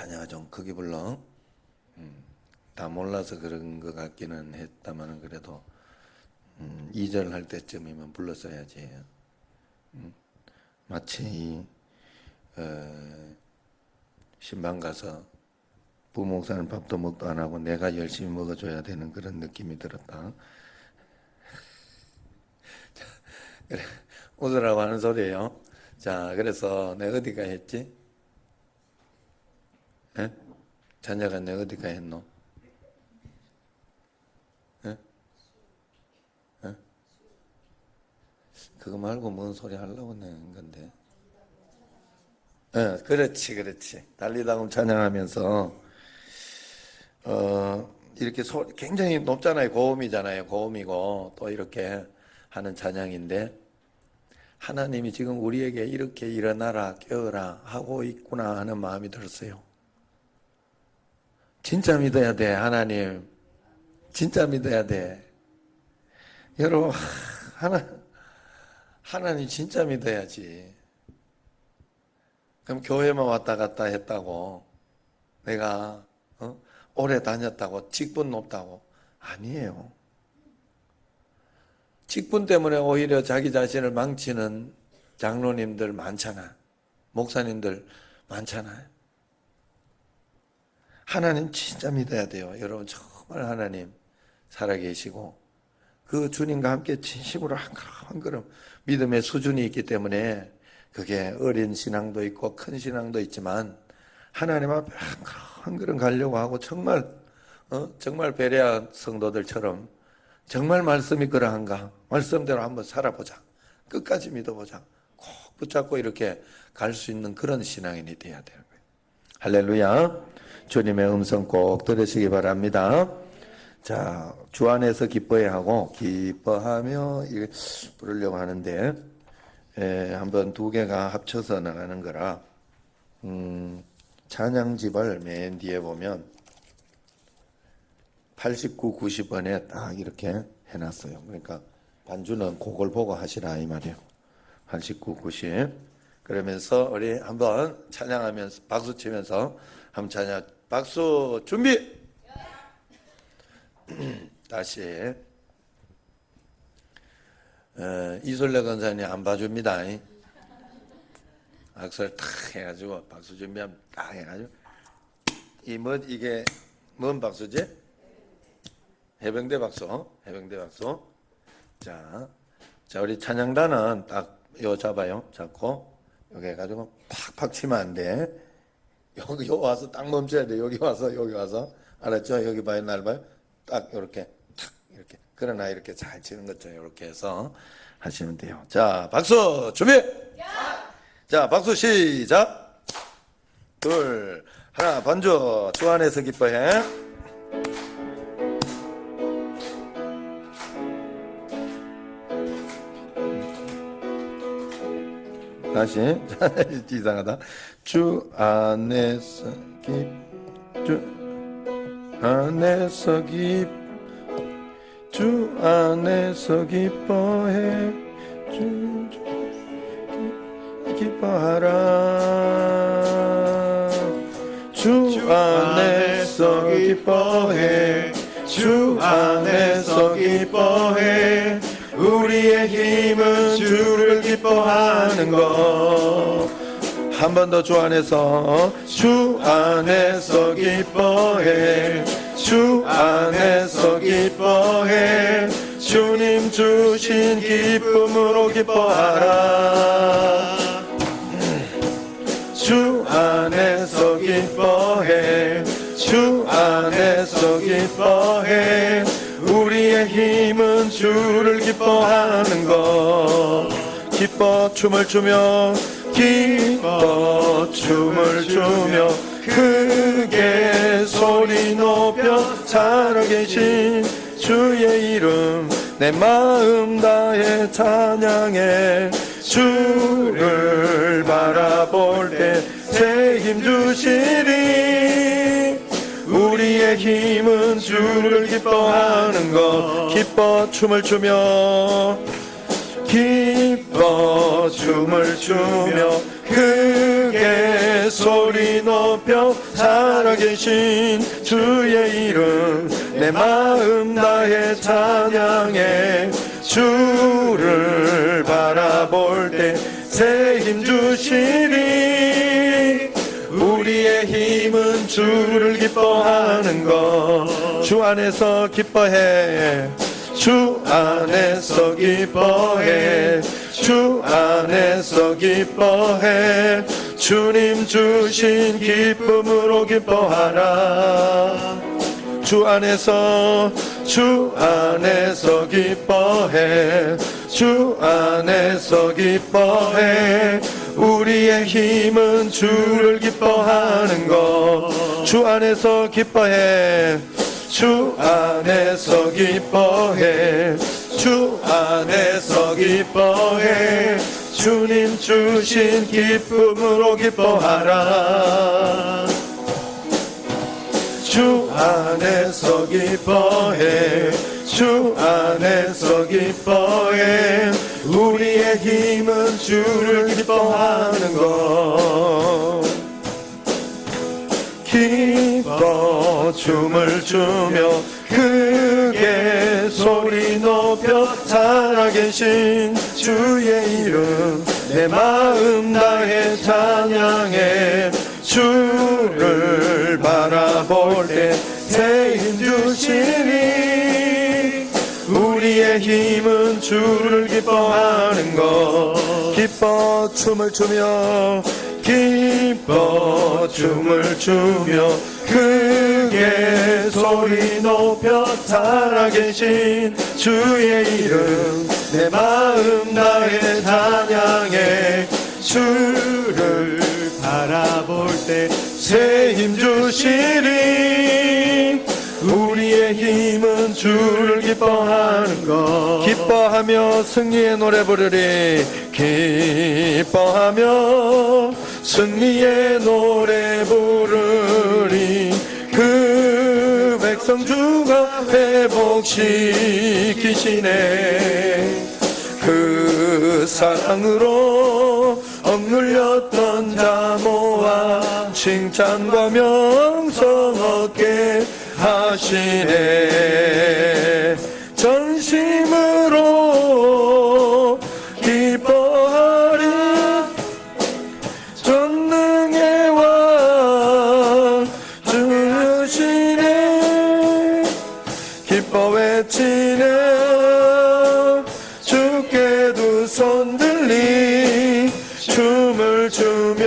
자녀가 좀 크게 불러. 다 몰라서 그런 것 같기는 했다마는 그래도 2절 할 때쯤이면 불렀어야지. 마치 신방 가서 부목사는 밥도 먹도 안 하고 내가 열심히 먹어줘야 되는 그런 느낌이 들었다. 그래, 웃으라고 하는 소리예요. 자, 그래서 내가 어디가 했지? 에? 자녀가 내가 어디가 했노? 에? 에? 그거 말고 뭔 소리 하려고 낸 건데? 그렇지. 달리다금 찬양하면서 이렇게 굉장히 높잖아요. 고음이잖아요. 고음이고 또 이렇게 하는 찬양인데 하나님이 지금 우리에게 이렇게 일어나라 깨어라 하고 있구나 하는 마음이 들었어요. 진짜 믿어야 돼. 하나님 진짜 믿어야 돼. 여러분 하나님 진짜 믿어야지. 그럼 교회만 왔다 갔다 했다고 내가 오래 다녔다고 직분 높다고 아니에요. 직분 때문에 오히려 자기 자신을 망치는 장로님들 많잖아. 목사님들 많잖아요. 하나님 진짜 믿어야 돼요. 여러분 정말 하나님 살아계시고 그 주님과 함께 진심으로 한 걸음 한 걸음 믿음의 수준이 있기 때문에 그게 어린 신앙도 있고 큰 신앙도 있지만 하나님 앞에 한 걸음 한 걸음 가려고 하고 정말 베레아 성도들처럼 정말 말씀이 그러한가? 말씀대로 한번 살아보자. 끝까지 믿어보자. 꼭 붙잡고 이렇게 갈 수 있는 그런 신앙인이 돼야 되는 거예요. 할렐루야. 주님의 음성 꼭 들으시기 바랍니다. 자, 주 안에서 기뻐해야 하고 기뻐하며 이게 부르려고 하는데 한번 두 개가 합쳐서 나가는 거라 찬양집을 맨 뒤에 보면 89, 90번에 딱 이렇게 해놨어요. 그러니까 반주는 그걸 보고 하시라 이 말이에요. 89, 90 그러면서 우리 한번 찬양하면서 박수 치면서 한번 찬양 박수 준비 다시 이솔래 권사님 안 봐줍니다. 박수를 탁 해가지고 박수 준비하면 딱 해가지고 이게 뭔 박수지? 해병대 박수. 자, 우리 찬양단은 딱 요 잡아요. 잡고 여기 해가지고 팍팍 치면 안 돼. 여기 와서 딱 멈춰야 돼. 여기 와서 알았죠? 여기 봐요, 날 봐요. 딱 이렇게 탁 이렇게. 그러나 이렇게 잘 치는 거죠. 이렇게 해서 하시면 돼요. 자, 박수 준비. 자, 박수 시작. 둘, 하나, 반주. 주 안에서 기뻐해. 다시 이상하다. 주 안에서 기뻐해. 기뻐하라. 주 안에서 기뻐해. 주 안에서 기뻐해. 우리의 힘은 주를 기뻐하는 것. 한 번 더 주 안에서 기뻐해. 주 안에서 기뻐해. 주님 주신 기쁨으로 기뻐하라. 주 안에서 기뻐해. 주 안에서 기뻐해. 우리의 힘은 주를 기뻐하는 것. 기뻐 춤을 추며 크게 소리 높여 살아계신 주의 이름 내 마음 다해 찬양해. 주를 바라볼 때 새 힘 주시리. 우리의 힘은 주를 기뻐하는 것. 기뻐 춤을 추며 크게 소리 높여 살아계신 주의 이름 내 마음 다해 찬양해. 주를 바라볼 때 새 힘 주시리. 우리의 힘은 주를 기뻐하는 것. 주 안에서 기뻐해. 주 안에서 기뻐해. 주 안에서 기뻐해. 주님 주신 기쁨으로 기뻐하라. 주 안에서 기뻐해. 주 안에서 기뻐해. 우리의 힘은 주를 기뻐하는 것. 주 안에서 기뻐해. 주 안에서 기뻐해. 주 안에서 기뻐해. 주님 주신 기쁨으로 기뻐하라. 주 안에서 기뻐해. 주 안에서 기뻐해. 우리의 힘은 주를 기뻐하는 것. 기뻐 춤을 추며 크게 소리 높여 살아계신 주의 이름 내 마음 다해 찬양해. 주를 바라볼 때 새 힘 주시니. 우리의 힘은 주를 기뻐하는 것. 기뻐 춤을 추며 기뻐 춤을 추며 크게 소리 높여 살아계신 주의 이름 내 마음 다해 찬양해. 주를 바라볼 때 새 힘 주시리. 우리의 힘은 주를 기뻐하는 것. 기뻐하며 승리의 노래 부르리. 기뻐하며 승리의 노래 부르리. 그 백성 주가 회복시키시네. 그 사랑으로 억눌렸던 자 모아 칭찬과 명성 얻게 하시네. 전심으로 기뻐하리. 전능의 왕 주시네. 기뻐 외치네. 주께 두 손 들리 춤을 추며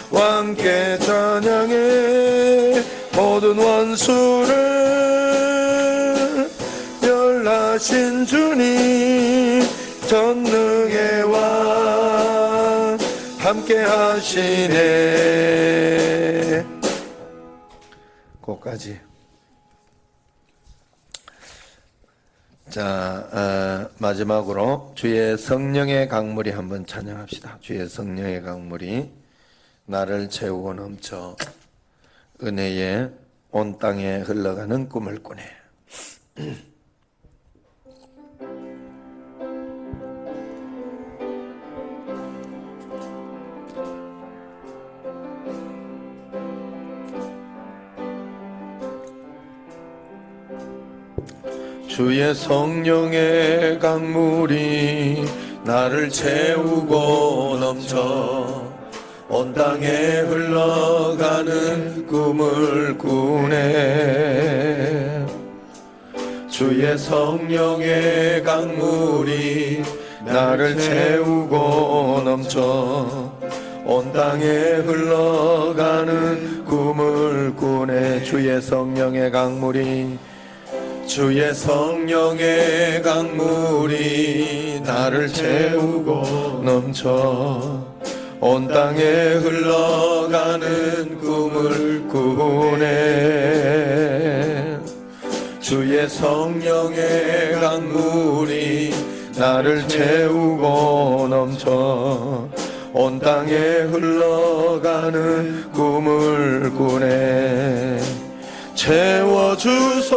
왕께 찬양해. 모든 원수를 멸하신 주님 전능의 왕 함께 하시네. 거기까지. 자, 마지막으로 주의 성령의 강물이 한번 찬양합시다. 주의 성령의 강물이 나를 채우고 넘쳐 은혜에 온 땅에 흘러가는 꿈을 꾸네. 주의 성령의 강물이 나를 채우고 넘쳐 온 땅에 흘러가는 꿈을 꾸네. 주의 성령의 강물이 나를 채우고 넘쳐 온 땅에 흘러가는 꿈을 꾸네. 주의 성령의 강물이 주의 성령의 강물이 나를 채우고 넘쳐 온 땅에 흘러가는 꿈을 꾸네. 주의 성령의 강물이 나를 채우고 넘쳐 온 땅에 흘러가는 꿈을 꾸네. 채워주소서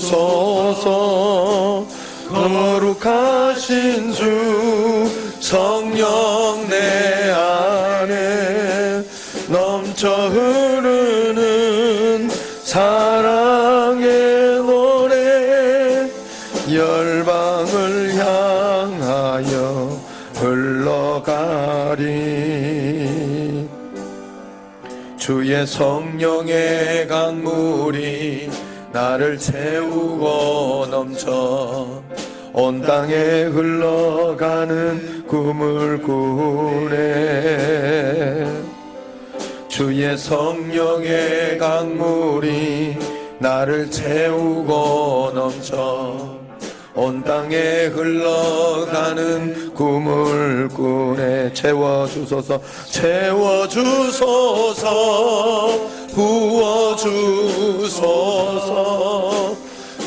부어주소서 거룩하신 채워주 성령 내 안에 넘쳐 흐르는 사랑의 노래 열방을 향하여 흘러가리. 주의 성령의 강물이 나를 채우고 넘쳐 온 땅에 흘러가는 꿈을 꾸네. 주의 성령의 강물이 나를 채우고 넘쳐 온 땅에 흘러가는 꿈을 꾸네. 채워주소서 채워주소서 부어주소서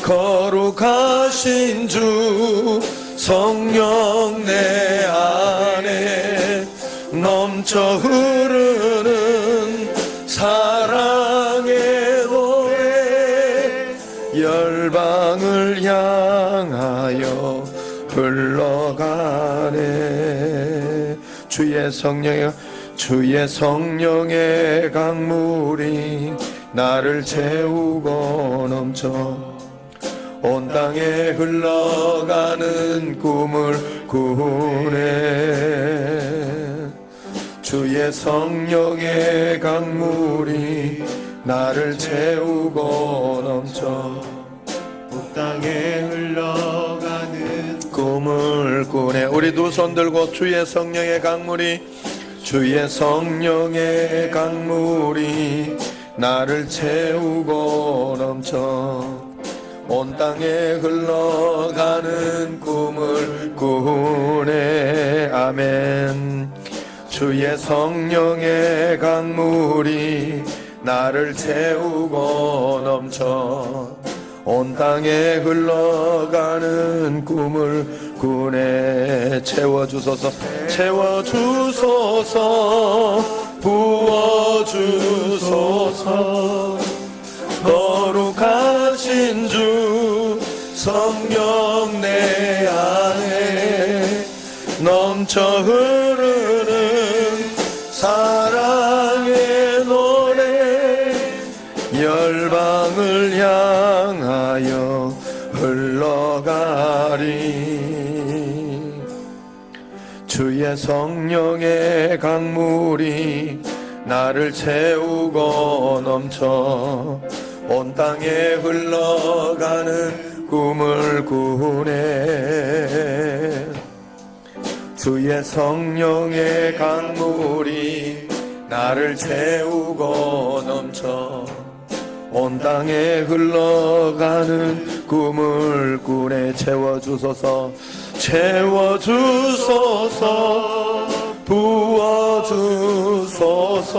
거룩하신 주 성령 내 안에 넘쳐 흐르는 사랑의 노래 열방을 향하여 흘러가네. 주의 성령의 강물이 나를 채우고 넘쳐 온 땅에 흘러가는 꿈을 꾸네. 주의 성령의 강물이 나를 채우고 넘쳐 온 땅에 흘러가는 꿈을 꾸네. 우리 두 손 들고 주의 성령의 강물이 나를 채우고 넘쳐 온 땅에 흘러가는 꿈을 꾸네. 아멘. 주의 성령의 강물이 나를 채우고 넘쳐 온 땅에 흘러가는 꿈을 꾸네. 채워주소서 부어주소서 거룩하신 주 성령 내 안에 넘쳐 흐르는 사랑의 노래 열방을 향하여 흘러가리. 주의 성령의 강물이 나를 채우고 넘쳐 온 땅에 흘러가는 꿈을 꾸네. 주의 성령의 강물이 나를 채우고 넘쳐 온 땅에 흘러가는 꿈을 꾸네. 채워주소서 부어주소서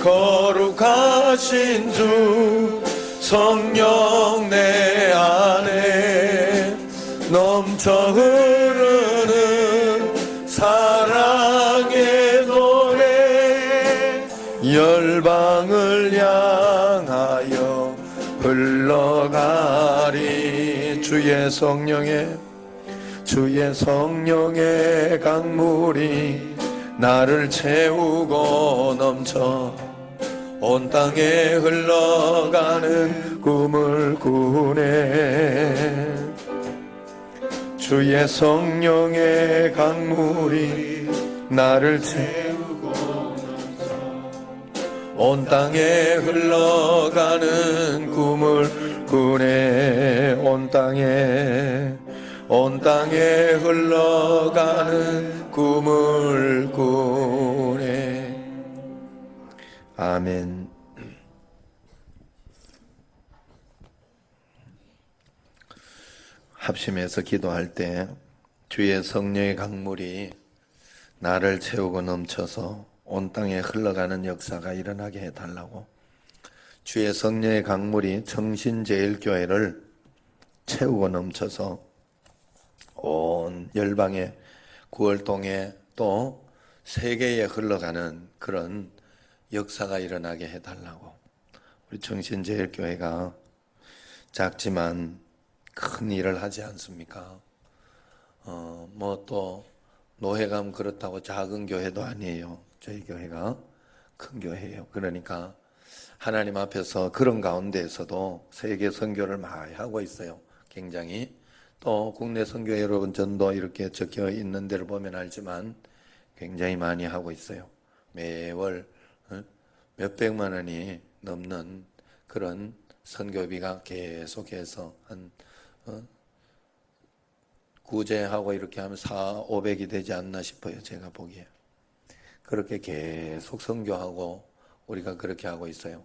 거룩하신 주 성령 내 안에 넘쳐 흐르는 사랑의 노래 열방을 향하여 흘러가리. 주의 성령의 강물이 나를 채우고 넘쳐 온 땅에 흘러가는 꿈을 꾸네. 주의 성령의 강물이 나를 채우고 넘쳐 온 땅에 흘러가는 꿈을 꾸네. 온 땅에 흘러가는 꿈을 꾸네. 아멘. 합심해서 기도할 때 주의 성령의 강물이 나를 채우고 넘쳐서 온 땅에 흘러가는 역사가 일어나게 해달라고, 주의 성령의 강물이 청신제일교회를 채우고 넘쳐서 온 열방에, 구월동에 또 세계에 흘러가는 그런 역사가 일어나게 해달라고. 우리 청신제일교회가 작지만 큰 일을 하지 않습니까? 뭐 또 노회감 그렇다고 작은 교회도 아니에요. 저희 교회가 큰 교회예요. 그러니까 하나님 앞에서 그런 가운데에서도 세계 선교를 많이 하고 있어요. 굉장히. 또 국내 선교 여러분 전도 이렇게 적혀 있는 데를 보면 알지만 굉장히 많이 하고 있어요. 매월 몇백만 원이 넘는 그런 선교비가 계속해서 한 구제하고 이렇게 하면 400~500이 되지 않나 싶어요. 제가 보기에. 그렇게 계속 선교하고 우리가 그렇게 하고 있어요.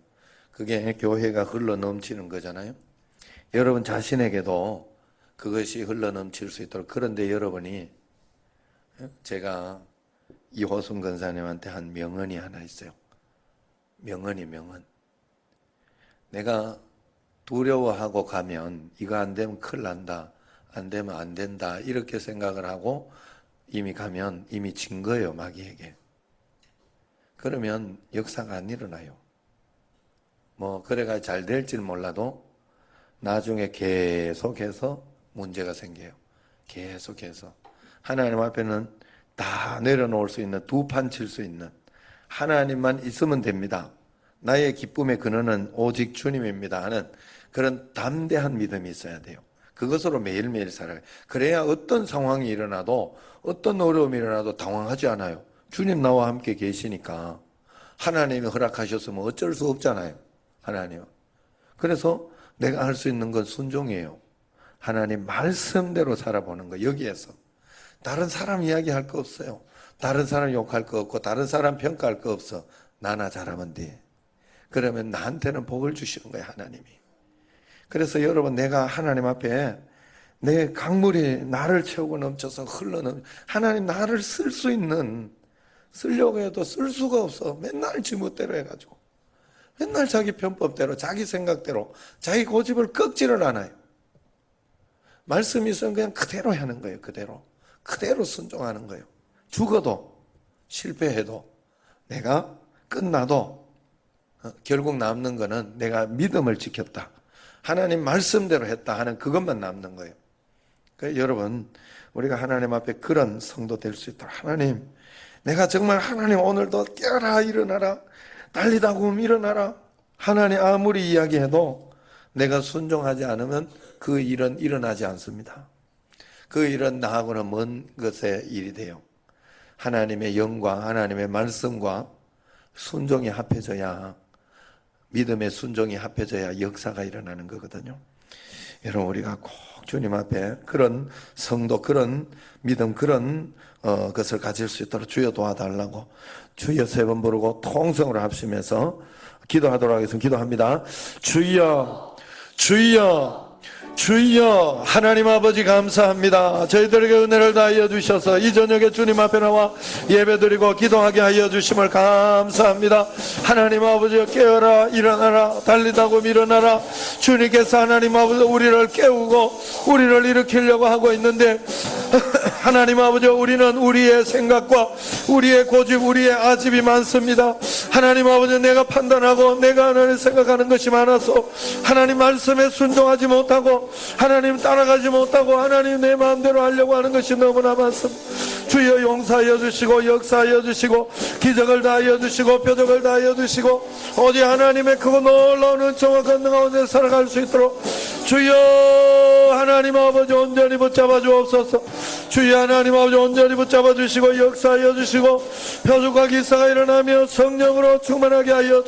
그게 교회가 흘러 넘치는 거잖아요. 여러분 자신에게도 그것이 흘러 넘칠 수 있도록. 그런데 여러분이, 제가 이호순 권사님한테 한 명언이 하나 있어요. 명언. 내가 두려워하고 가면 이거 안 되면 큰일 난다, 안 되면 안 된다, 이렇게 생각을 하고 이미 가면 이미 진 거예요, 마귀에게. 그러면 역사가 안 일어나요. 뭐 그래가 잘 될지는 몰라도 나중에 계속해서 문제가 생겨요. 계속해서. 하나님 앞에는 다 내려놓을 수 있는, 두 판 칠 수 있는 하나님만 있으면 됩니다. 나의 기쁨의 근원은 오직 주님입니다 하는 그런 담대한 믿음이 있어야 돼요. 그것으로 매일매일 살아요. 그래야 어떤 상황이 일어나도, 어떤 어려움이 일어나도 당황하지 않아요. 주님 나와 함께 계시니까. 하나님이 허락하셨으면 어쩔 수 없잖아요. 하나님. 그래서 내가 할 수 있는 건 순종이에요. 하나님 말씀대로 살아보는 거. 여기에서 다른 사람 이야기할 거 없어요. 다른 사람 욕할 거 없고 다른 사람 평가할 거 없어. 나나 잘하면 돼. 그러면 나한테는 복을 주시는 거예요, 하나님이. 그래서 여러분, 내가 하나님 앞에 내 강물이 나를 채우고 넘쳐서 흘러넘, 하나님 나를 쓸 수 있는, 쓰려고 해도 쓸 수가 없어. 맨날 지멋대로 해가지고 맨날 자기 편법대로, 자기 생각대로, 자기 고집을 꺾지를 않아요. 말씀이 있으면 그냥 그대로 하는 거예요. 그대로 순종하는 거예요. 죽어도, 실패해도, 내가 끝나도 결국 남는 거는 내가 믿음을 지켰다, 하나님 말씀대로 했다 하는 그것만 남는 거예요. 그러니까 여러분, 우리가 하나님 앞에 그런 성도 될 수 있도록, 하나님, 내가 정말 하나님 오늘도 깨어라 일어나라, 달리다 보면 일어나라. 하나님 아무리 이야기해도 내가 순종하지 않으면 그 일은 일어나지 않습니다. 그 일은 나하고는 먼 것의 일이 돼요. 하나님의 영과 하나님의 말씀과 순종이 합해져야, 믿음의 순종이 합해져야 역사가 일어나는 거거든요. 여러분, 우리가 꼭 주님 앞에 그런 성도, 그런 믿음, 그런 것을 가질 수 있도록 주여 도와달라고 주여 3번 부르고 통성으로 합심해서 기도하도록 하겠습니다. 기도합니다. 주여, 주여, 주여. 하나님 아버지 감사합니다. 저희들에게 은혜를 다하여 주셔서 이 저녁에 주님 앞에 나와 예배드리고 기도하게 하여 주심을 감사합니다. 하나님 아버지, 깨어라 일어나라, 달리다고 일어나라. 주님께서 하나님 아버지 우리를 깨우고 우리를 일으키려고 하고 있는데 하나님 아버지, 우리는 우리의 생각과 우리의 고집, 우리의 아집이 많습니다. 하나님 아버지, 내가 판단하고 내가 하나님 생각하는 것이 많아서 하나님 말씀에 순종하지 못하고 하나님 따라가지 못하고 하나님 내 마음대로 하려고 하는 것이 너무나 많습니다. 주여 용서하여 주시고 역사하여 주시고 기적을 다하여 주시고 표적을 다하여 주시고 오직 하나님의 크고 놀라운 은총과 권능 가운데 살아갈 수 있도록 주여 하나님 아버지 온전히 붙잡아 주옵소서. 주여 하나님 아버지 온전히 붙잡아 주시고 역사하여 주시고 표적과 기사가 일어나며 성령으로 충만하게 하여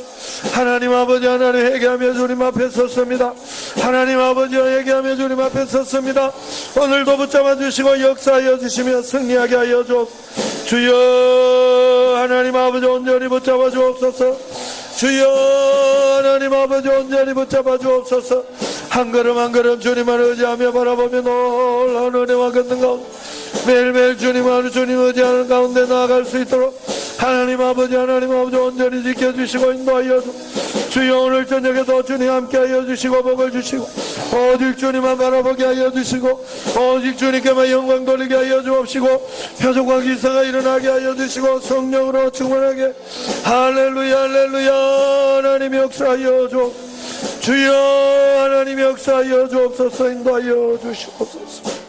하나님 아버지, 하나님 회개하며 주님 앞에 섰습니다. 하나님 아버지 회개하며 주님 앞에 섰습니다. 오늘도 붙잡아 주시고 역사하여 주시며 승리하게 하여 주옵소서. 주여 하나님 아버지 온전히 붙잡아 주옵소서. 주여 하나님 아버지 온전히 붙잡아 주옵소서. 한 걸음 한 걸음 주님을 의지하며 바라보며 놀라운 은혜와 권능 가운데 매일매일 주님을 주님 의지하는 가운데 나아갈 수 있도록 하나님 아버지 온전히 지켜주시고 인도하여 주여 오늘 저녁에도 주님 함께하여 주시고 복을 주시고 오직 주님만 바라보게 하여 주시고 오직 주님께만 영광 돌리게 하여 주옵시고 표적과 기사가 일어나게 하여 주시고 성령으로 충만하게 할렐루야 할렐루야. 하나님 역사하여 주옵소서. 주여 하나님 역사하여 주옵소서. 인도하여 주시옵소서.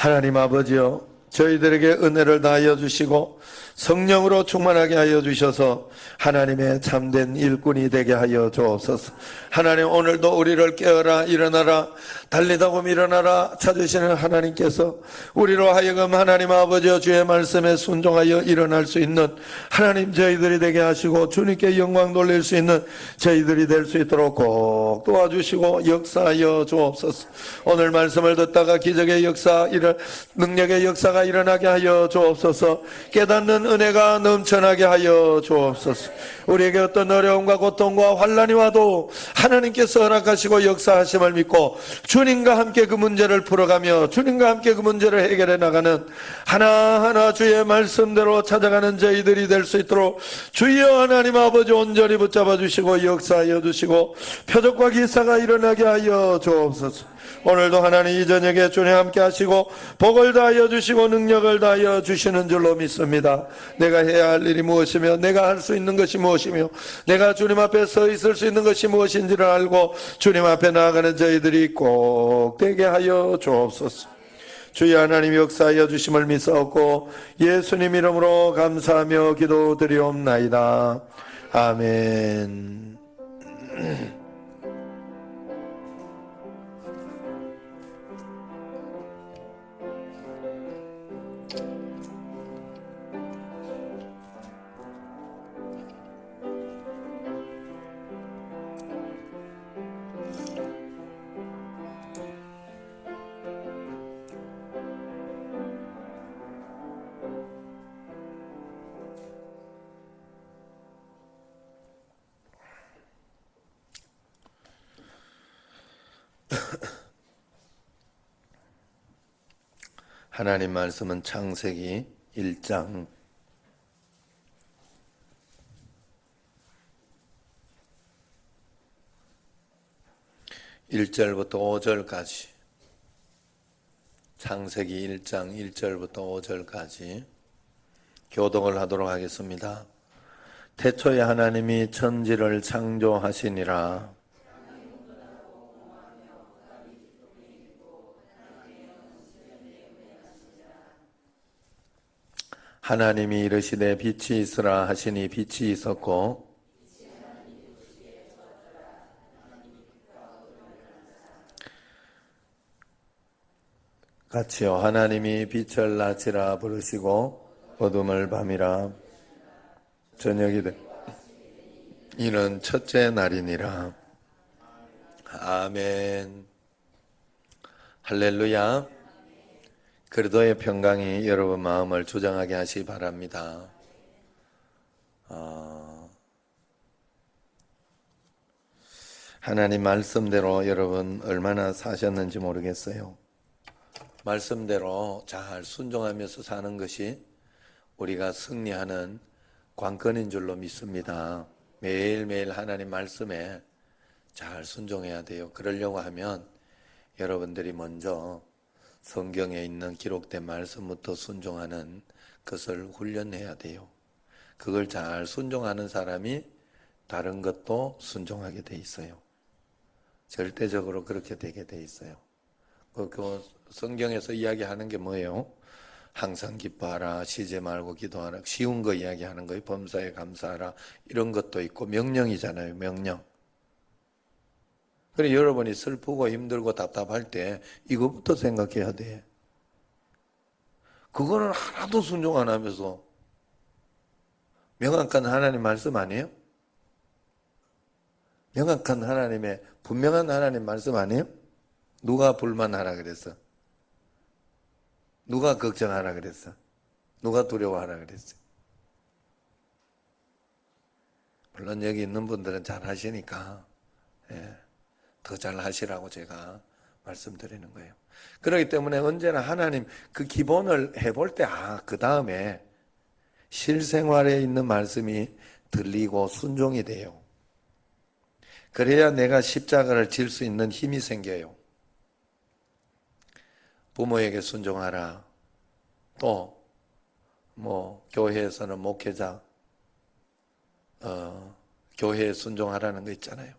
하나님 아버지여, 저희들에게 은혜를 다하여 주시고 성령으로 충만하게 하여 주셔서 하나님의 참된 일꾼이 되게 하여 주옵소서. 하나님, 오늘도 우리를 깨어라 일어나라 달리다 보면 일어나라 찾으시는 하나님께서 우리로 하여금 하나님 아버지여 주의 말씀에 순종하여 일어날 수 있는 하나님 저희들이 되게 하시고 주님께 영광 돌릴 수 있는 저희들이 될 수 있도록 꼭 도와주시고 역사하여 주옵소서. 오늘 말씀을 듣다가 기적의 역사, 능력의 역사가 일어나게 하여 주옵소서. 깨닫는 은혜가 넘쳐나게 하여 주옵소서. 우리에게 어떤 어려움과 고통과 환난이 와도 하나님께서 허락하시고 역사하심을 믿고 주님과 함께 그 문제를 풀어가며 주님과 함께 그 문제를 해결해 나가는 하나하나 주의 말씀대로 찾아가는 저희들이 될 수 있도록 주여 하나님 아버지 온전히 붙잡아 주시고 역사하여 주시고 표적과 기사가 일어나게 하여 주옵소서. 오늘도 하나님 이 저녁에 주님 함께 하시고 복을 다하여 주시고 능력을 다하여 주시는 줄로 믿습니다. 내가 해야 할 일이 무엇이며 내가 할 수 있는 것이 무엇이며 내가 주님 앞에 서 있을 수 있는 것이 무엇인지를 알고 주님 앞에 나아가는 저희들이 꼭 되게 하여 주옵소서. 주의 하나님 역사하여 주심을 믿사옵고 예수님 이름으로 감사하며 기도드리옵나이다. 아멘. 하나님 말씀은 창세기 1장 1절부터 5절까지, 창세기 1장 1절부터 5절까지 교독을 하도록 하겠습니다. 태초에 하나님이 천지를 창조하시니라. 하나님이 이르시되 빛이 있으라 하시니 빛이 있었고 같이요. 하나님이 빛을 낮이라 부르시고 어둠을 밤이라 저녁이 되 이는 첫째 날이니라. 아멘. 할렐루야. 그리스도의 평강이 여러분 마음을 주장하게 하시기 바랍니다. 하나님 말씀대로 여러분 얼마나 사셨는지 모르겠어요. 말씀대로 잘 순종하면서 사는 것이 우리가 승리하는 관건인 줄로 믿습니다. 매일매일 하나님 말씀에 잘 순종해야 돼요. 그러려고 하면 여러분들이 먼저 성경에 있는 기록된 말씀부터 순종하는 것을 훈련해야 돼요. 그걸 잘 순종하는 사람이 다른 것도 순종하게 돼 있어요. 절대적으로 그렇게 되게 돼 있어요. 그 성경에서 이야기하는 게 뭐예요? 항상 기뻐하라, 쉬지 말고 기도하라, 쉬운 거 이야기하는 거예요. 범사에 감사하라, 이런 것도 있고 명령이잖아요. 명령. 그래, 여러분이 슬프고 힘들고 답답할 때 이거부터 생각해야 돼. 그거는 하나도 순종 안 하면서 명확한 하나님 말씀 아니에요? 명확한 하나님의 분명한 하나님 말씀 아니에요? 누가 불만하라 그랬어? 누가 걱정하라 그랬어? 누가 두려워하라 그랬어? 물론 여기 있는 분들은 잘 하시니까 더 잘 하시라고 제가 말씀드리는 거예요. 그렇기 때문에 언제나 하나님 그 기본을 해볼 때 그 다음에 실생활에 있는 말씀이 들리고 순종이 돼요. 그래야 내가 십자가를 질 수 있는 힘이 생겨요. 부모에게 순종하라. 또 교회에서는 목회자 교회에 순종하라는 거 있잖아요.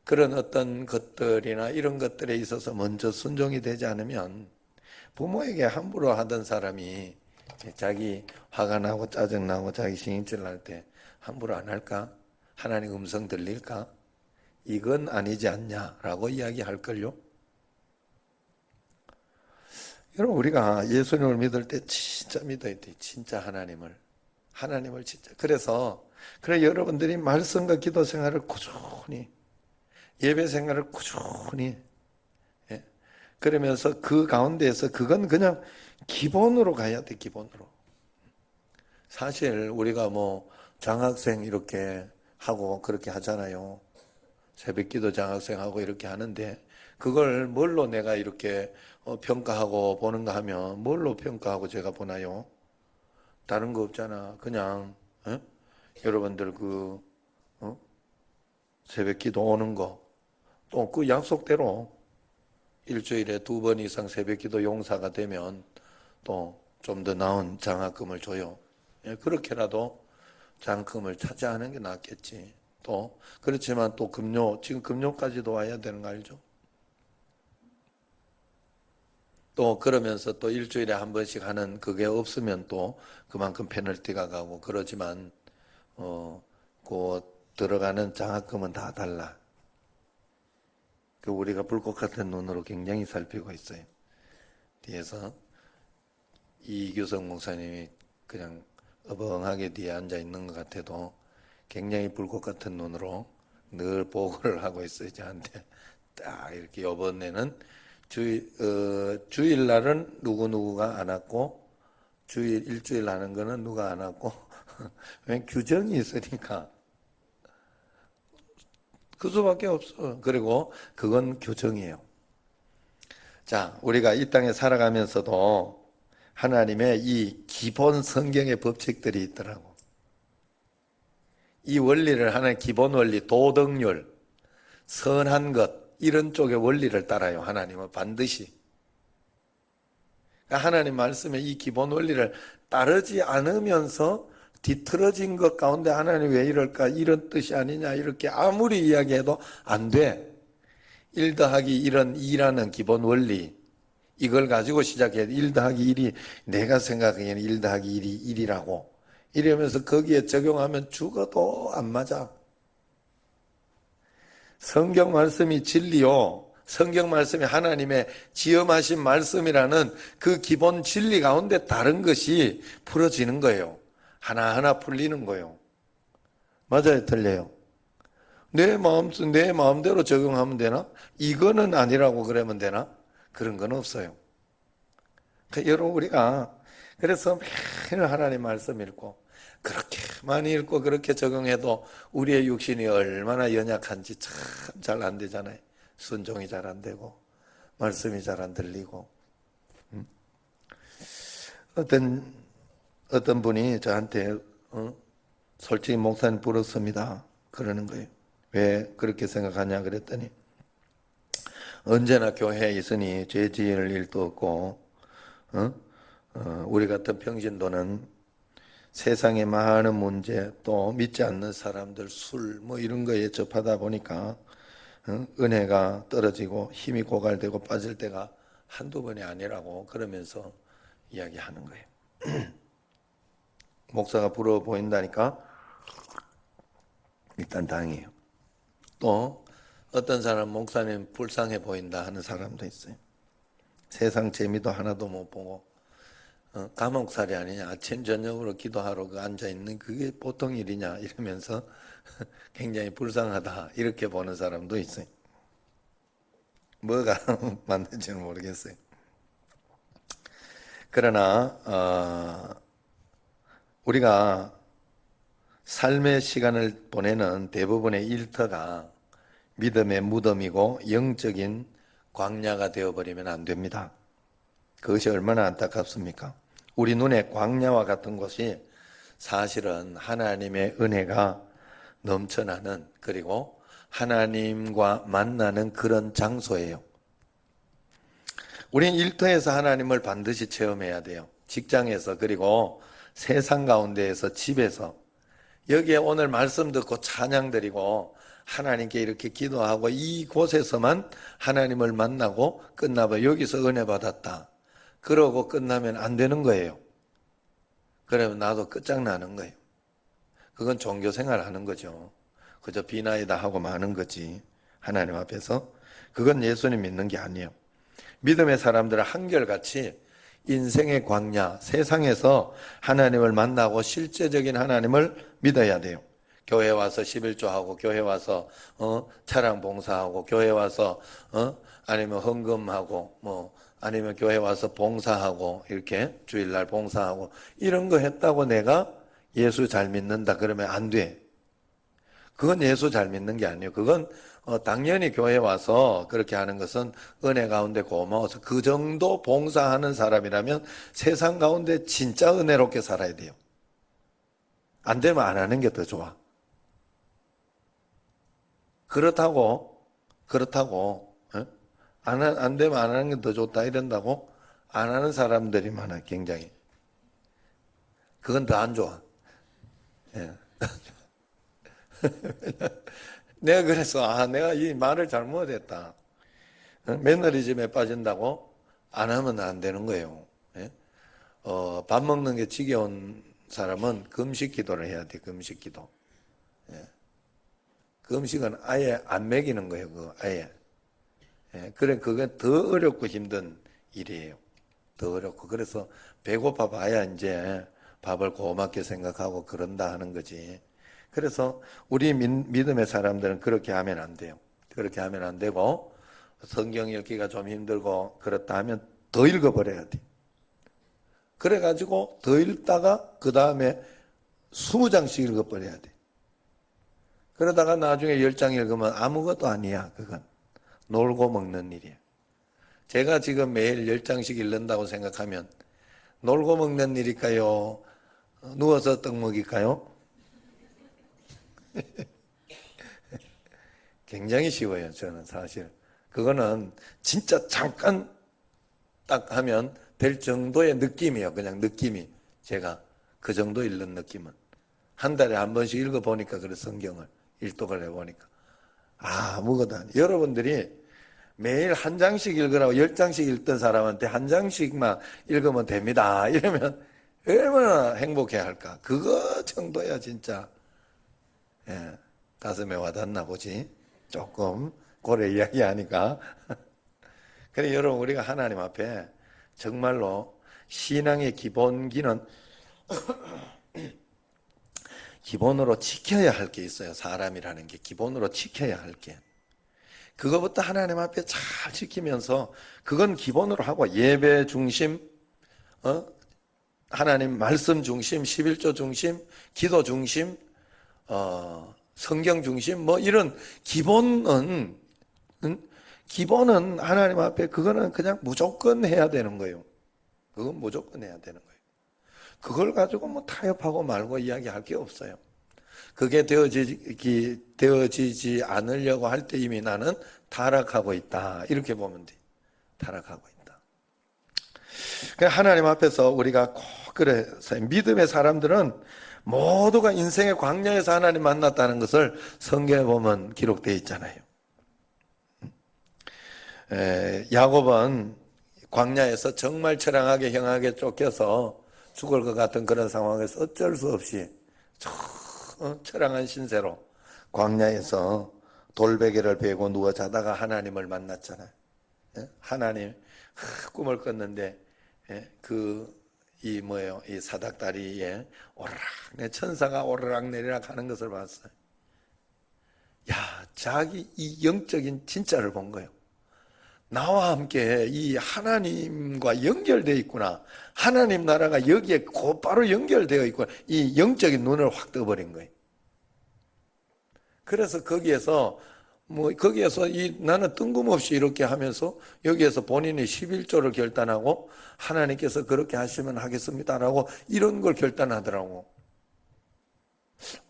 그런 어떤 것들이나 이런 것들에 있어서 먼저 순종이 되지 않으면 부모에게 함부로 하던 사람이 자기 화가 나고 짜증 나고 자기 신경질 날 때 함부로 안 할까? 하나님 음성 들릴까? 이건 아니지 않냐라고 이야기할걸요. 여러분, 우리가 예수님을 믿을 때 진짜 믿어야 돼. 진짜 하나님을 진짜. 그래 여러분들이 말씀과 기도 생활을 꾸준히, 예배 생활을 꾸준히, 예? 그러면서 그 가운데에서 그건 그냥 기본으로 가야 돼. 기본으로. 사실 우리가 뭐 장학생 이렇게 하고 그렇게 하잖아요. 새벽기도 장학생하고 이렇게 하는데 그걸 뭘로 내가 이렇게 평가하고 보는가 하면 뭘로 평가하고 제가 보나요? 다른 거 없잖아. 그냥 여러분들 새벽기도 오는 거 또 그 약속대로 일주일에 2번 이상 새벽기도 용사가 되면 또 좀 더 나은 장학금을 줘요. 그렇게라도 장학금을 차지하는 게 낫겠지. 또 그렇지만 또 지금 금요까지도 와야 되는 거 알죠? 또 그러면서 또 일주일에 한 번씩 하는 그게 없으면 또 그만큼 페널티가 가고 그러지만 그 들어가는 장학금은 다 달라. 그 우리가 불꽃 같은 눈으로 굉장히 살피고 있어요. 뒤에서 이규성 목사님이 그냥 어벙하게 뒤에 앉아 있는 것 같아도 굉장히 불꽃 같은 눈으로 늘 보고를 하고 있어요. 저한테 딱 이렇게 이번에는 주일날은 누구누구가 안 왔고 일주일 하는 거는 누가 안 왔고 왜 규정이 있으니까 그 수밖에 없어. 그리고 그건 규정이에요. 자, 우리가 이 땅에 살아가면서도 하나님의 이 기본 성경의 법칙들이 있더라고. 이 원리를 하나의 기본 원리, 도덕률, 선한 것 이런 쪽의 원리를 따라요. 하나님은 반드시. 그러니까 하나님 말씀의 이 기본 원리를 따르지 않으면서 뒤틀어진 것 가운데 하나님 왜 이럴까 이런 뜻이 아니냐 이렇게 아무리 이야기해도 안 돼. 1 더하기 1은 2라는 기본 원리 이걸 가지고 시작해. 1 더하기 1이 내가 생각하기에는 1 더하기 1이 1이라고 이러면서 거기에 적용하면 죽어도 안 맞아. 성경 말씀이 진리요. 성경 말씀이 하나님의 지음하신 말씀이라는 그 기본 진리 가운데 다른 것이 풀어지는 거예요. 하나하나 풀리는 거예요. 맞아요, 틀려요? 내 마음대로 적용하면 되나? 이거는 아니라고 그러면 되나? 그런 건 없어요. 그러니까 여러분 우리가 그래서 매일 하나님 말씀 읽고 그렇게 많이 읽고 그렇게 적용해도 우리의 육신이 얼마나 연약한지 참 잘 안 되잖아요. 순종이 잘 안 되고 말씀이 잘 안 들리고. 어떤 분이 저한테 솔직히 목사님 부럽습니다 그러는 거예요. 왜 그렇게 생각하냐 그랬더니 언제나 교회에 있으니 죄 지을 일도 없고 우리 같은 평신도는 세상의 많은 문제 또 믿지 않는 사람들 술 뭐 이런 거에 접하다 보니까 은혜가 떨어지고 힘이 고갈되고 빠질 때가 한두 번이 아니라고 그러면서 이야기하는 거예요. 목사가 부러워 보인다니까 일단 다행이에요. 또 어떤 사람 목사님 불쌍해 보인다 하는 사람도 있어요. 세상 재미도 하나도 못 보고 감옥살이 아니냐 아침 저녁으로 기도하러 앉아있는 그게 보통 일이냐 이러면서 굉장히 불쌍하다 이렇게 보는 사람도 있어요. 뭐가 맞는지는 모르겠어요. 그러나 우리가 삶의 시간을 보내는 대부분의 일터가 믿음의 무덤이고 영적인 광야가 되어버리면 안 됩니다. 그것이 얼마나 안타깝습니까? 우리 눈에 광야와 같은 곳이 사실은 하나님의 은혜가 넘쳐나는 그리고 하나님과 만나는 그런 장소예요. 우린 일터에서 하나님을 반드시 체험해야 돼요. 직장에서 그리고 세상 가운데에서 집에서 여기에 오늘 말씀 듣고 찬양 드리고 하나님께 이렇게 기도하고 이곳에서만 하나님을 만나고 끝나봐. 여기서 은혜 받았다. 그러고 끝나면 안 되는 거예요. 그러면 나도 끝장나는 거예요. 그건 종교생활 하는 거죠. 그저 비나이다 하고 마는 거지. 하나님 앞에서. 그건 예수님 믿는 게 아니에요. 믿음의 사람들은 한결같이 인생의 광야, 세상에서 하나님을 만나고 실제적인 하나님을 믿어야 돼요. 교회 와서 11조하고, 교회 와서 차량 봉사하고, 교회 와서 아니면 헌금하고, 아니면 교회 와서 봉사하고, 이렇게 주일날 봉사하고, 이런 거 했다고 내가 예수 잘 믿는다 그러면 안 돼. 그건 예수 잘 믿는 게 아니에요. 그건 당연히 교회 와서 그렇게 하는 것은 은혜 가운데 고마워서 그 정도 봉사하는 사람이라면 세상 가운데 진짜 은혜롭게 살아야 돼요. 안 되면 안 하는 게 더 좋아. 그렇다고 안 되면 안 하는 게 더 좋다 이런다고 안 하는 사람들이 많아. 굉장히. 그건 더 안 좋아. 예. 내가 그래서 내가 이 말을 잘못했다. 매너리즘에 빠진다고 안 하면 안 되는 거예요. 예? 밥 먹는 게 지겨운 사람은 금식 기도를 해야 돼. 금식 기도. 예. 그 음식은 아예 안 먹이는 거예요. 그거 아예. 예. 그래 그게 더 어렵고 힘든 일이에요. 더 어렵고. 그래서 배고파 봐야 이제 밥을 고맙게 생각하고 그런다 하는 거지. 그래서 우리 믿음의 사람들은 그렇게 하면 안 돼요. 그렇게 하면 안 되고 성경 읽기가 좀 힘들고 그렇다 하면 더 읽어버려야 돼. 그래가지고 더 읽다가 그 다음에 20장씩 읽어버려야 돼. 그러다가 나중에 10장 읽으면 아무것도 아니야. 그건 놀고 먹는 일이야. 제가 지금 매일 10장씩 읽는다고 생각하면 놀고 먹는 일일까요? 누워서 떡 먹일까요? 굉장히 쉬워요. 저는 사실 그거는 진짜 잠깐 딱 하면 될 정도의 느낌이에요. 그냥 느낌이. 제가 그 정도 읽는 느낌은 한 달에 한 번씩 읽어보니까 그래. 성경을 일독을 해보니까 아무것도 아니에요. 여러분들이 매일 한 장씩 읽으라고 10장씩 읽던 사람한테 한 장씩만 읽으면 됩니다 이러면 얼마나 행복해할까. 그거 정도야 진짜. 예, 가슴에 와닿나 보지. 조금 고래 이야기하니까. 그래 여러분 우리가 하나님 앞에 정말로 신앙의 기본기는 기본으로 지켜야 할 게 있어요. 사람이라는 게 기본으로 지켜야 할 게. 그거부터 하나님 앞에 잘 지키면서 그건 기본으로 하고 예배 중심, 하나님 말씀 중심, 11조 중심, 기도 중심, 성경 중심, 이런 기본은 하나님 앞에 그거는 그냥 무조건 해야 되는 거예요. 그건 무조건 해야 되는 거예요. 그걸 가지고 타협하고 말고 이야기할 게 없어요. 그게 되어지지 않으려고 할 때 이미 나는 타락하고 있다. 이렇게 보면 돼. 타락하고 있다. 하나님 앞에서 우리가 꼭 그래서 믿음의 사람들은 모두가 인생의 광야에서 하나님 만났다는 것을 성경에 보면 기록되어 있잖아요. 야곱은 광야에서 정말 처량하게 형하게 쫓겨서 죽을 것 같은 그런 상황에서 어쩔 수 없이 처량한 신세로 광야에서 돌베개를 베고 누워 자다가 하나님을 만났잖아요. 하나님 꿈을 꿨는데 이 사닥다리에 오르락 천사가 오르락 내리락 하는 것을 봤어요. 자기 이 영적인 진짜를 본 거예요. 나와 함께 이 하나님과 연결되어 있구나. 하나님 나라가 여기에 곧바로 연결되어 있구나. 이 영적인 눈을 확 떠버린 거예요. 그래서 거기에서 나는 뜬금없이 이렇게 하면서 여기에서 본인이 11조를 결단하고 하나님께서 그렇게 하시면 하겠습니다라고 이런 걸 결단하더라고.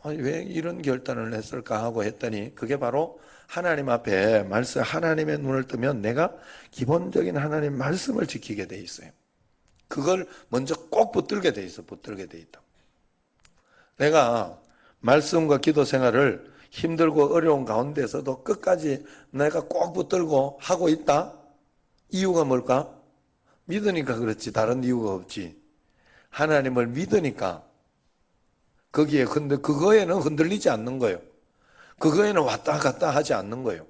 왜 이런 결단을 했을까 하고 했더니 그게 바로 하나님 앞에 하나님의 눈을 뜨면 내가 기본적인 하나님 말씀을 지키게 돼 있어요. 그걸 먼저 꼭 붙들게 돼 있어. 붙들게 돼 있다. 내가 말씀과 기도 생활을 힘들고 어려운 가운데서도 끝까지 내가 꼭 붙들고 하고 있다? 이유가 뭘까? 믿으니까 그렇지 다른 이유가 없지. 하나님을 믿으니까 거기에 그거에는 흔들리지 않는 거예요. 그거에는 왔다 갔다 하지 않는 거예요.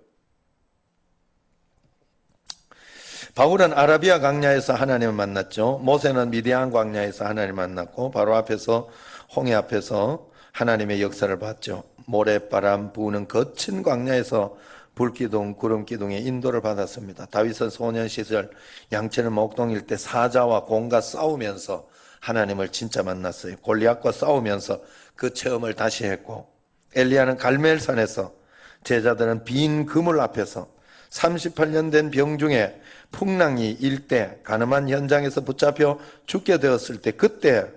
바울은 아라비아 광야에서 하나님을 만났죠. 모세는 미디안 광야에서 하나님을 만났고 바로 앞에서 홍해 앞에서 하나님의 역사를 봤죠. 모래바람 부는 거친 광야에서 불기둥, 구름기둥의 인도를 받았습니다. 다윗은 소년 시절 양치는 목동일 때 사자와 곰과 싸우면서 하나님을 진짜 만났어요. 골리앗과 싸우면서 그 체험을 다시 했고, 엘리야는 갈멜산에서, 제자들은 빈 그물 앞에서 38년 된 병중에 풍랑이 일 때 가늠한 현장에서 붙잡혀 죽게 되었을 때, 그때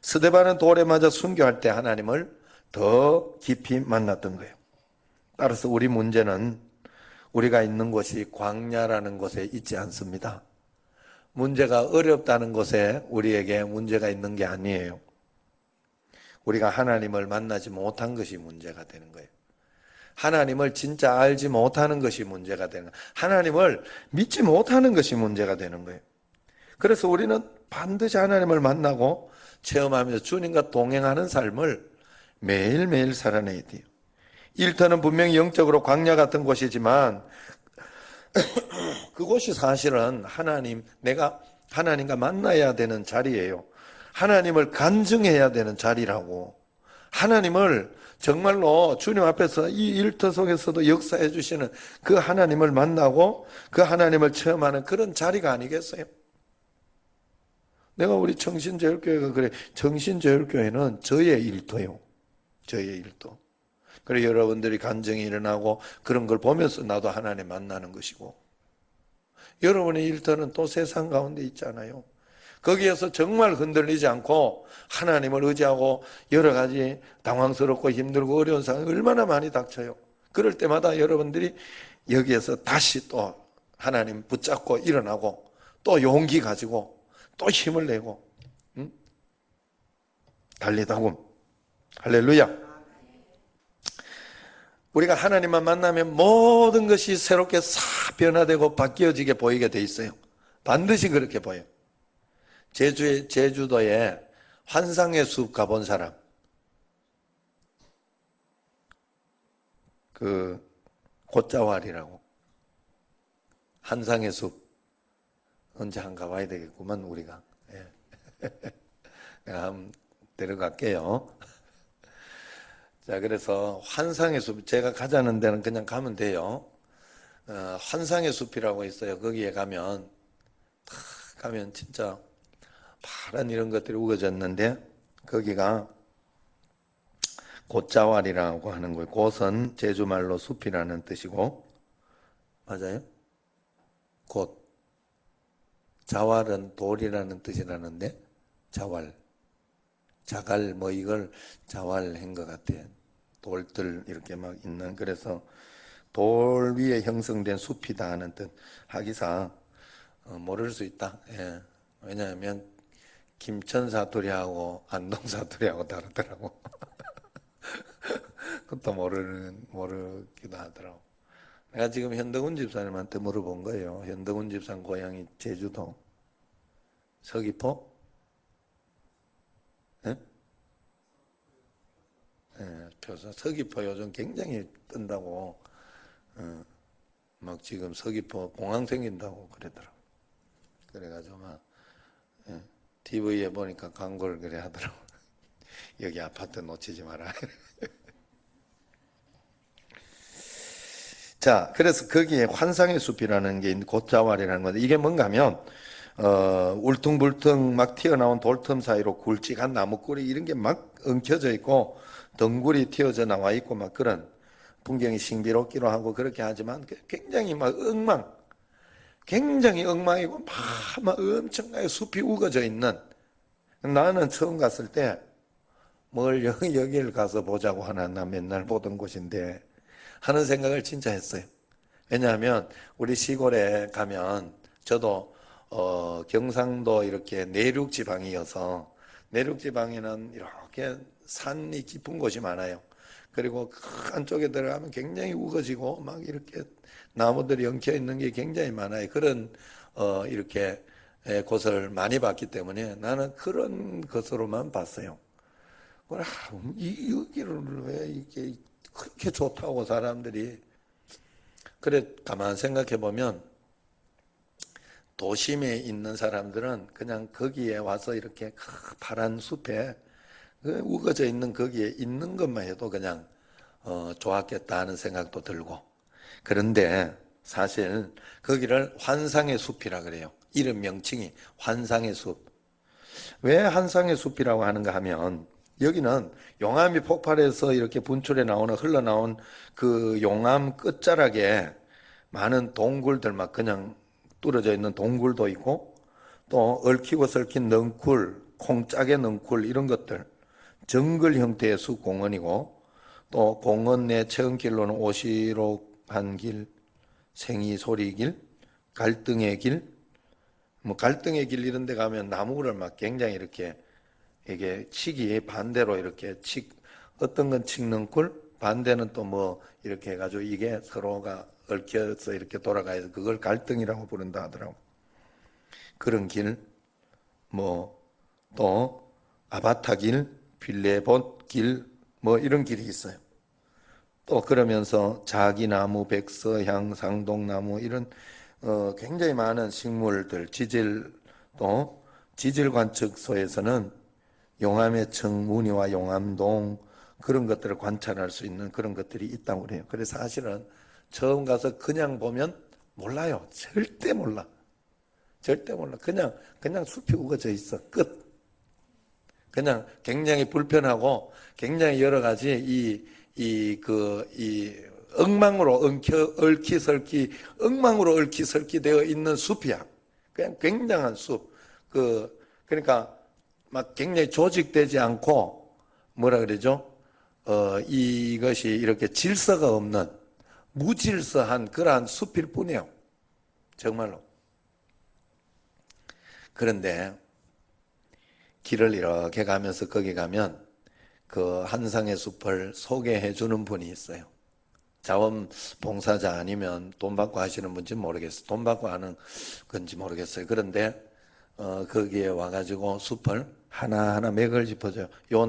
스데반은 돌에 맞아 순교할 때 하나님을 더 깊이 만났던 거예요. 따라서 우리 문제는 우리가 있는 곳이 광야라는 곳에 있지 않습니다. 문제가 어렵다는 곳에 우리에게 문제가 있는 게 아니에요. 우리가 하나님을 만나지 못한 것이 문제가 되는 거예요. 하나님을 진짜 알지 못하는 것이 문제가 되는 거예요. 하나님을 믿지 못하는 것이 문제가 되는 거예요. 그래서 우리는 반드시 하나님을 만나고 체험하면서 주님과 동행하는 삶을 매일매일 살아내야 돼요. 일터는 분명히 영적으로 광야 같은 곳이지만 그곳이 사실은 내가 하나님과 만나야 되는 자리예요. 하나님을 간증해야 되는 자리라고. 하나님을 정말로 주님 앞에서 이 일터 속에서도 역사해 주시는 그 하나님을 만나고 그 하나님을 체험하는 그런 자리가 아니겠어요? 내가 우리 정신제일교회가 그래. 정신제일교회는 저의 일터예요. 저의 일터. 그래서 여러분들이 간증이 일어나고 그런 걸 보면서 나도 하나님 만나는 것이고, 여러분의 일터는 또 세상 가운데 있잖아요. 거기에서 정말 흔들리지 않고 하나님을 의지하고 여러 가지 당황스럽고 힘들고 어려운 상황이 얼마나 많이 닥쳐요. 그럴 때마다 여러분들이 여기에서 다시 또 하나님 붙잡고 일어나고 또 용기 가지고 또 힘을 내고 달리다고. 할렐루야. 우리가 하나님만 만나면 모든 것이 새롭게 싹 변화되고 바뀌어지게 보이게 돼 있어요. 반드시 그렇게 보여요. 제주도에 환상의 숲 가본 사람, 그 곶자왈이라고 환상의 숲 언제 한 가봐야 되겠구만 우리가. 예. 내가 한번 데려갈게요. 자, 그래서 환상의 숲, 제가 가자는 데는 그냥 가면 돼요. 환상의 숲이라고 있어요. 거기에 가면 진짜 파란 이런 것들이 우거졌는데 거기가 곶자왈이라고 하는 거예요. 곶은 제주말로 숲이라는 뜻이고, 맞아요? 곶. 자왈은 돌이라는 뜻이라는데 자왈. 자갈 뭐 이걸 자왈한 것 같아요. 돌들 이렇게 막 있는, 그래서 돌 위에 형성된 숲이다 하는 뜻. 하기사 모를 수 있다. 예. 왜냐하면 김천 사투리하고 안동 사투리하고 다르더라고. 그것도 모르기도 하더라고. 내가 지금 현덕훈 집사님한테 물어본 거예요. 현덕훈 집사님 고향이 제주도 서귀포? 예? 예, 표서 서귀포 요즘 굉장히 뜬다고. 막 지금 서귀포 공항 생긴다고 그러더라고. 그래가지고 막 TV에 보니까 광고를 그래 하더라고. 여기 아파트 놓치지 마라. 자, 그래서 거기에 환상의 숲이라는 게 곶자왈이라는 건데, 이게 뭔가 하면 울퉁불퉁 막 튀어나온 돌틈 사이로 굵직한 나무꿀이 이런 게 막 엉켜져 있고 덩굴이 튀어져 나와 있고 막 그런 풍경이 신비롭기로 하고 그렇게 하지만 굉장히 막 굉장히 엉망이고 막 엄청나게 숲이 우거져 있는, 나는 처음 갔을 때 뭘 여기를 가서 보자고 하나, 나 맨날 보던 곳인데 하는 생각을 진짜 했어요. 왜냐하면 우리 시골에 가면, 저도 경상도 이렇게 내륙 지방이어서 내륙 지방에는 이렇게 산이 깊은 곳이 많아요. 그리고 그 안쪽에 들어가면 굉장히 우거지고 막 이렇게 나무들이 엉켜 있는 게 굉장히 많아요. 그런 이렇게 곳을 많이 봤기 때문에 나는 그런 것으로만 봤어요. 여기를 왜 이렇게 그렇게 좋다고 사람들이. 그래 가만 생각해 보면 도심에 있는 사람들은 그냥 거기에 와서 이렇게 파란 숲에 그 우거져 있는 거기에 있는 것만 해도 그냥 좋았겠다 하는 생각도 들고. 그런데 사실 거기를 환상의 숲이라 그래요. 이름 명칭이 환상의 숲. 왜 환상의 숲이라고 하는가 하면 여기는 용암이 폭발해서 이렇게 분출해 나오는 흘러나온 그 용암 끝자락에 많은 동굴들 막 그냥 뚫어져 있는 동굴도 있고 또 얽히고 설킨 넝쿨, 콩짝의 넝쿨 이런 것들 정글 형태의 숲공원이고 또 공원 내 체험길로는 오시록한 길, 생이소리길, 갈등의 길, 뭐 갈등의 길 이런 데 가면 나무를 막 굉장히 이렇게 이게 치기 반대로 이렇게 어떤 건 칡넝쿨, 반대는 또 뭐 이렇게 해가지고 이게 서로가 얽혀서 이렇게 돌아가서 그걸 갈등이라고 부른다 하더라고. 그런 길, 뭐 또 아바타 길, 빌레봇 길, 뭐 이런 길이 있어요. 또 그러면서 자기나무, 백서향, 상동나무 이런 굉장히 많은 식물들, 또 지질 관측소에서는 용암의 청문이와 용암동 그런 것들을 관찰할 수 있는 그런 것들이 있다고 그래요. 그래서 사실은 처음 가서 그냥 보면 몰라요. 절대 몰라. 절대 몰라. 그냥 숲이 우거져 있어. 끝. 그냥 굉장히 불편하고 굉장히 여러 가지 엉망으로 엉망으로 얽히설키 되어 있는 숲이야. 그냥 굉장한 숲. 그러니까 막 굉장히 조직되지 않고 뭐라 그러죠? 이것이 이렇게 질서가 없는 무질서한 그러한 숲일 뿐이에요. 정말로. 그런데 길을 이렇게 가면서 거기 가면 그 한상의 숲을 소개해 주는 분이 있어요. 자원봉사자 아니면 돈 받고 하시는 분인지 모르겠어요. 돈 받고 하는 건지 모르겠어요. 그런데 거기에 와가지고 숲을 하나하나 맥을 짚어줘요. 요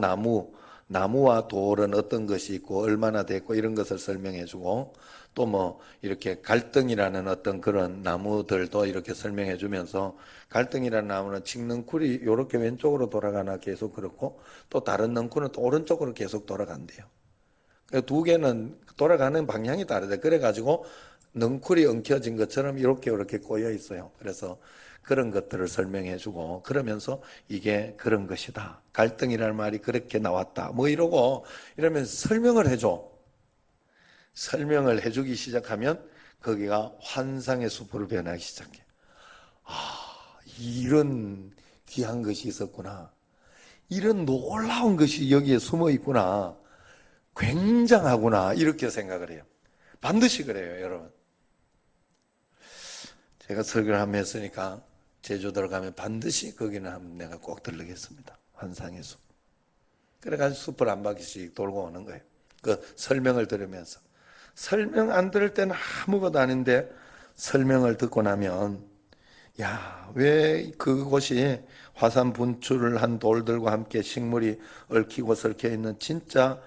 나무와 돌은 어떤 것이 있고 얼마나 됐고 이런 것을 설명해주고 또 뭐 이렇게 갈등이라는 어떤 그런 나무들도 이렇게 설명해주면서 갈등이라는 나무는 칡넝쿨이 이렇게 왼쪽으로 돌아가나 계속 그렇고 또 다른 넝쿨은 또 오른쪽으로 계속 돌아간대요. 두 개는 돌아가는 방향이 다르대. 그래가지고 넝쿨이 엉켜진 것처럼 이렇게 꼬여 있어요. 그래서 그런 것들을 설명해주고 그러면서 이게 그런 것이다. 갈등이라는 말이 그렇게 나왔다. 뭐 이러면서 설명을 해줘. 설명을 해주기 시작하면 거기가 환상의 숲으로 변하기 시작해. 이런 귀한 것이 있었구나. 이런 놀라운 것이 여기에 숨어 있구나. 굉장하구나. 이렇게 생각을 해요. 반드시 그래요, 여러분. 제가 설교를 한번 했으니까 제주도를 가면 반드시 거기는 한번 내가 꼭 들르겠습니다. 환상의 숲. 그래가지고 숲을 한 바퀴씩 돌고 오는 거예요. 그 설명을 들으면서. 설명 안 들을 때는 아무것도 아닌데 설명을 듣고 나면 왜 그곳이 화산 분출을 한 돌들과 함께 식물이 얽히고 설켜 있는 진짜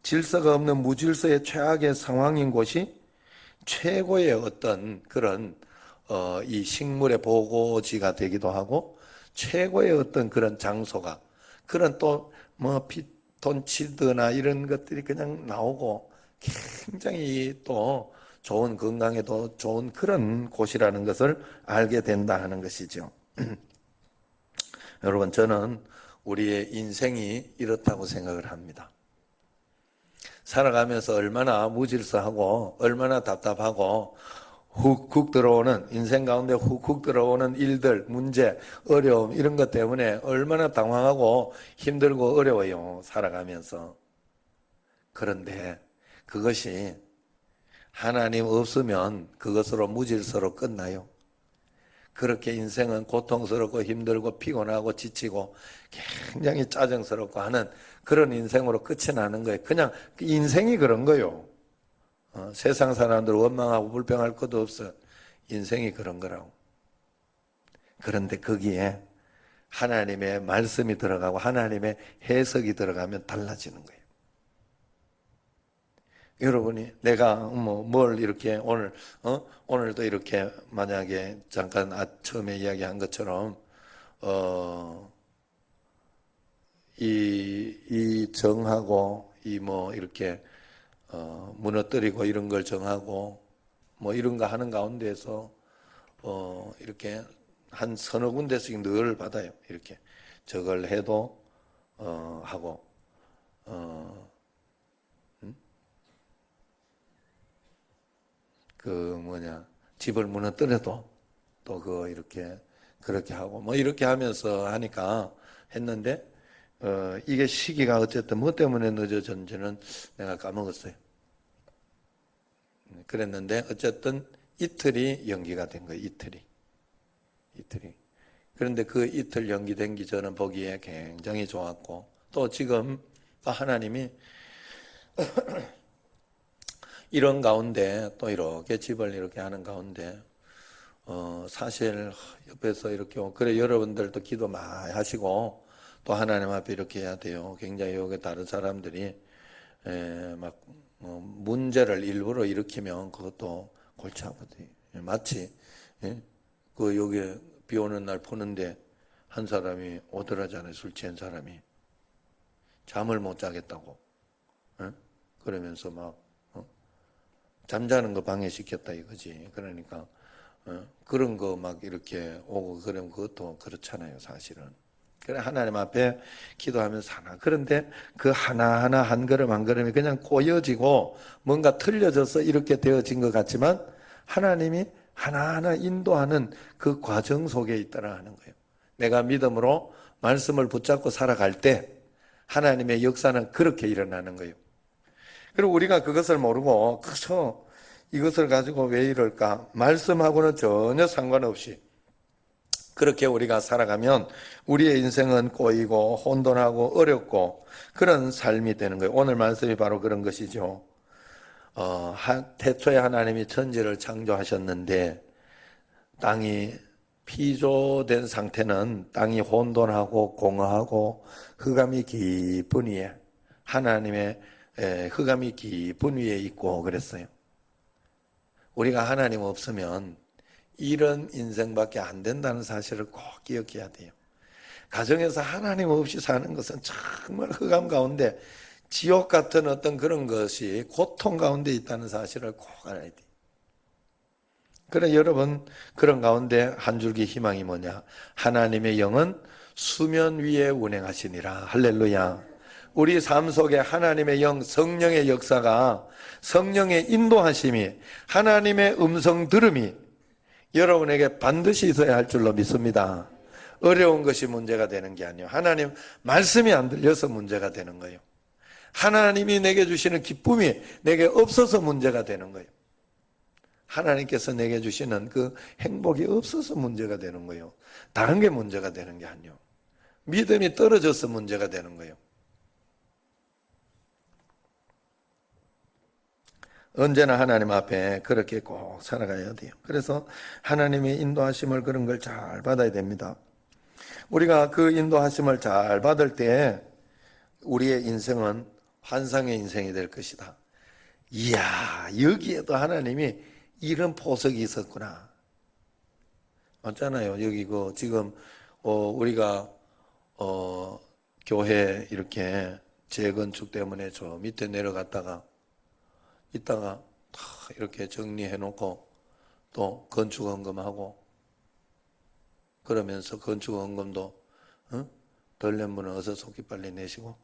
질서가 없는 무질서의 최악의 상황인 곳이 최고의 어떤 그런 이 식물의 보고지가 되기도 하고 최고의 어떤 그런 장소가 그런 또 뭐 피톤치드나 이런 것들이 그냥 나오고 굉장히 또 좋은 건강에도 좋은 그런 곳이라는 것을 알게 된다 하는 것이죠. 여러분 저는 우리의 인생이 이렇다고 생각을 합니다. 살아가면서 얼마나 무질서하고 얼마나 답답하고 훅훅 들어오는 인생 가운데 훅훅 들어오는 일들, 문제, 어려움 이런 것 때문에 얼마나 당황하고 힘들고 어려워요. 살아가면서. 그런데 그것이 하나님 없으면 그것으로 무질서로 끝나요. 그렇게 인생은 고통스럽고 힘들고 피곤하고 지치고 굉장히 짜증스럽고 하는 그런 인생으로 끝이 나는 거예요. 그냥 인생이 그런 거예요. 세상 사람들 원망하고 불평할 것도 없어. 인생이 그런 거라고. 그런데 거기에 하나님의 말씀이 들어가고 하나님의 해석이 들어가면 달라지는 거예요. 여러분이 내가 뭘 이렇게 오늘도 이렇게 만약에 잠깐 처음에 이야기한 것처럼 이 정하고 이렇게 무너뜨리고 이런 걸 정하고 이런 거 하는 가운데에서 이렇게 한 서너 군데씩 늘 받아요. 이렇게 저걸 해도 하고 집을 무너뜨려도 또 이렇게 그렇게 하고 이렇게 하면서 하니까 했는데 이게 시기가 어쨌든 뭐 때문에 늦어졌는지는 내가 까먹었어요. 그랬는데 어쨌든 이틀이 연기가 된 거예요. 이틀이. 그런데 그 이틀 연기된 기 저는 보기에 굉장히 좋았고 또 지금 하나님이 이런 가운데 또 이렇게 집을 이렇게 하는 가운데 사실 옆에서 이렇게 그래 여러분들도 기도 많이 하시고 또 하나님 앞에 이렇게 해야 돼요. 굉장히 여기 다른 사람들이 문제를 일부러 일으키면 그것도 골치 아프대요. 마치 여기 비 오는 날 푸는데 한 사람이 오더라잖아요. 술 취한 사람이 잠을 못 자겠다고 그러면서 잠자는 거 방해시켰다 이거지. 그러니까 그런 거 이렇게 오고 그러면 그것도 그렇잖아요. 사실은. 그래 하나님 앞에 기도하면서 하나. 그런데 그 하나하나 한 걸음 한 걸음이 그냥 꼬여지고 뭔가 틀려져서 이렇게 되어진 것 같지만 하나님이 하나하나 인도하는 그 과정 속에 있다라 하는 거예요. 내가 믿음으로 말씀을 붙잡고 살아갈 때 하나님의 역사는 그렇게 일어나는 거예요. 그리고 우리가 그것을 모르고 그저 이것을 가지고 왜 이럴까? 말씀하고는 전혀 상관없이 그렇게 우리가 살아가면 우리의 인생은 꼬이고 혼돈하고 어렵고 그런 삶이 되는 거예요. 오늘 말씀이 바로 그런 것이죠. 태초에 하나님이 천지를 창조하셨는데 땅이 피조된 상태는 땅이 혼돈하고 공허하고 흑암이 깊은 위에 하나님의 흑암이 깊은 위에 있고 그랬어요. 우리가 하나님 없으면 이런 인생밖에 안 된다는 사실을 꼭 기억해야 돼요. 가정에서 하나님 없이 사는 것은 정말 흑암 가운데 지옥 같은 어떤 그런 것이 고통 가운데 있다는 사실을 꼭 알아야 돼요. 그래 여러분 그런 가운데 한 줄기 희망이 뭐냐? 하나님의 영은 수면 위에 운행하시니라. 할렐루야. 우리 삶 속에 하나님의 영, 성령의 역사가 성령의 인도하심이 하나님의 음성 들음이 여러분에게 반드시 있어야 할 줄로 믿습니다. 어려운 것이 문제가 되는 게 아니에요. 하나님 말씀이 안 들려서 문제가 되는 거예요. 하나님이 내게 주시는 기쁨이 내게 없어서 문제가 되는 거예요. 하나님께서 내게 주시는 그 행복이 없어서 문제가 되는 거예요. 다른 게 문제가 되는 게 아니에요. 믿음이 떨어져서 문제가 되는 거예요. 언제나 하나님 앞에 그렇게 꼭 살아가야 돼요. 그래서 하나님의 인도하심을 그런 걸 잘 받아야 됩니다. 우리가 그 인도하심을 잘 받을 때 우리의 인생은 환상의 인생이 될 것이다. 이야, 여기에도 하나님이 이런 포석이 있었구나. 맞잖아요. 여기 지금 우리가 교회 이렇게 재건축 때문에 저 밑에 내려갔다가 이따가 다 이렇게 정리해 놓고 또 건축헌금하고 그러면서 건축헌금도 덜 낸 분은 어서 속히 빨리 내시고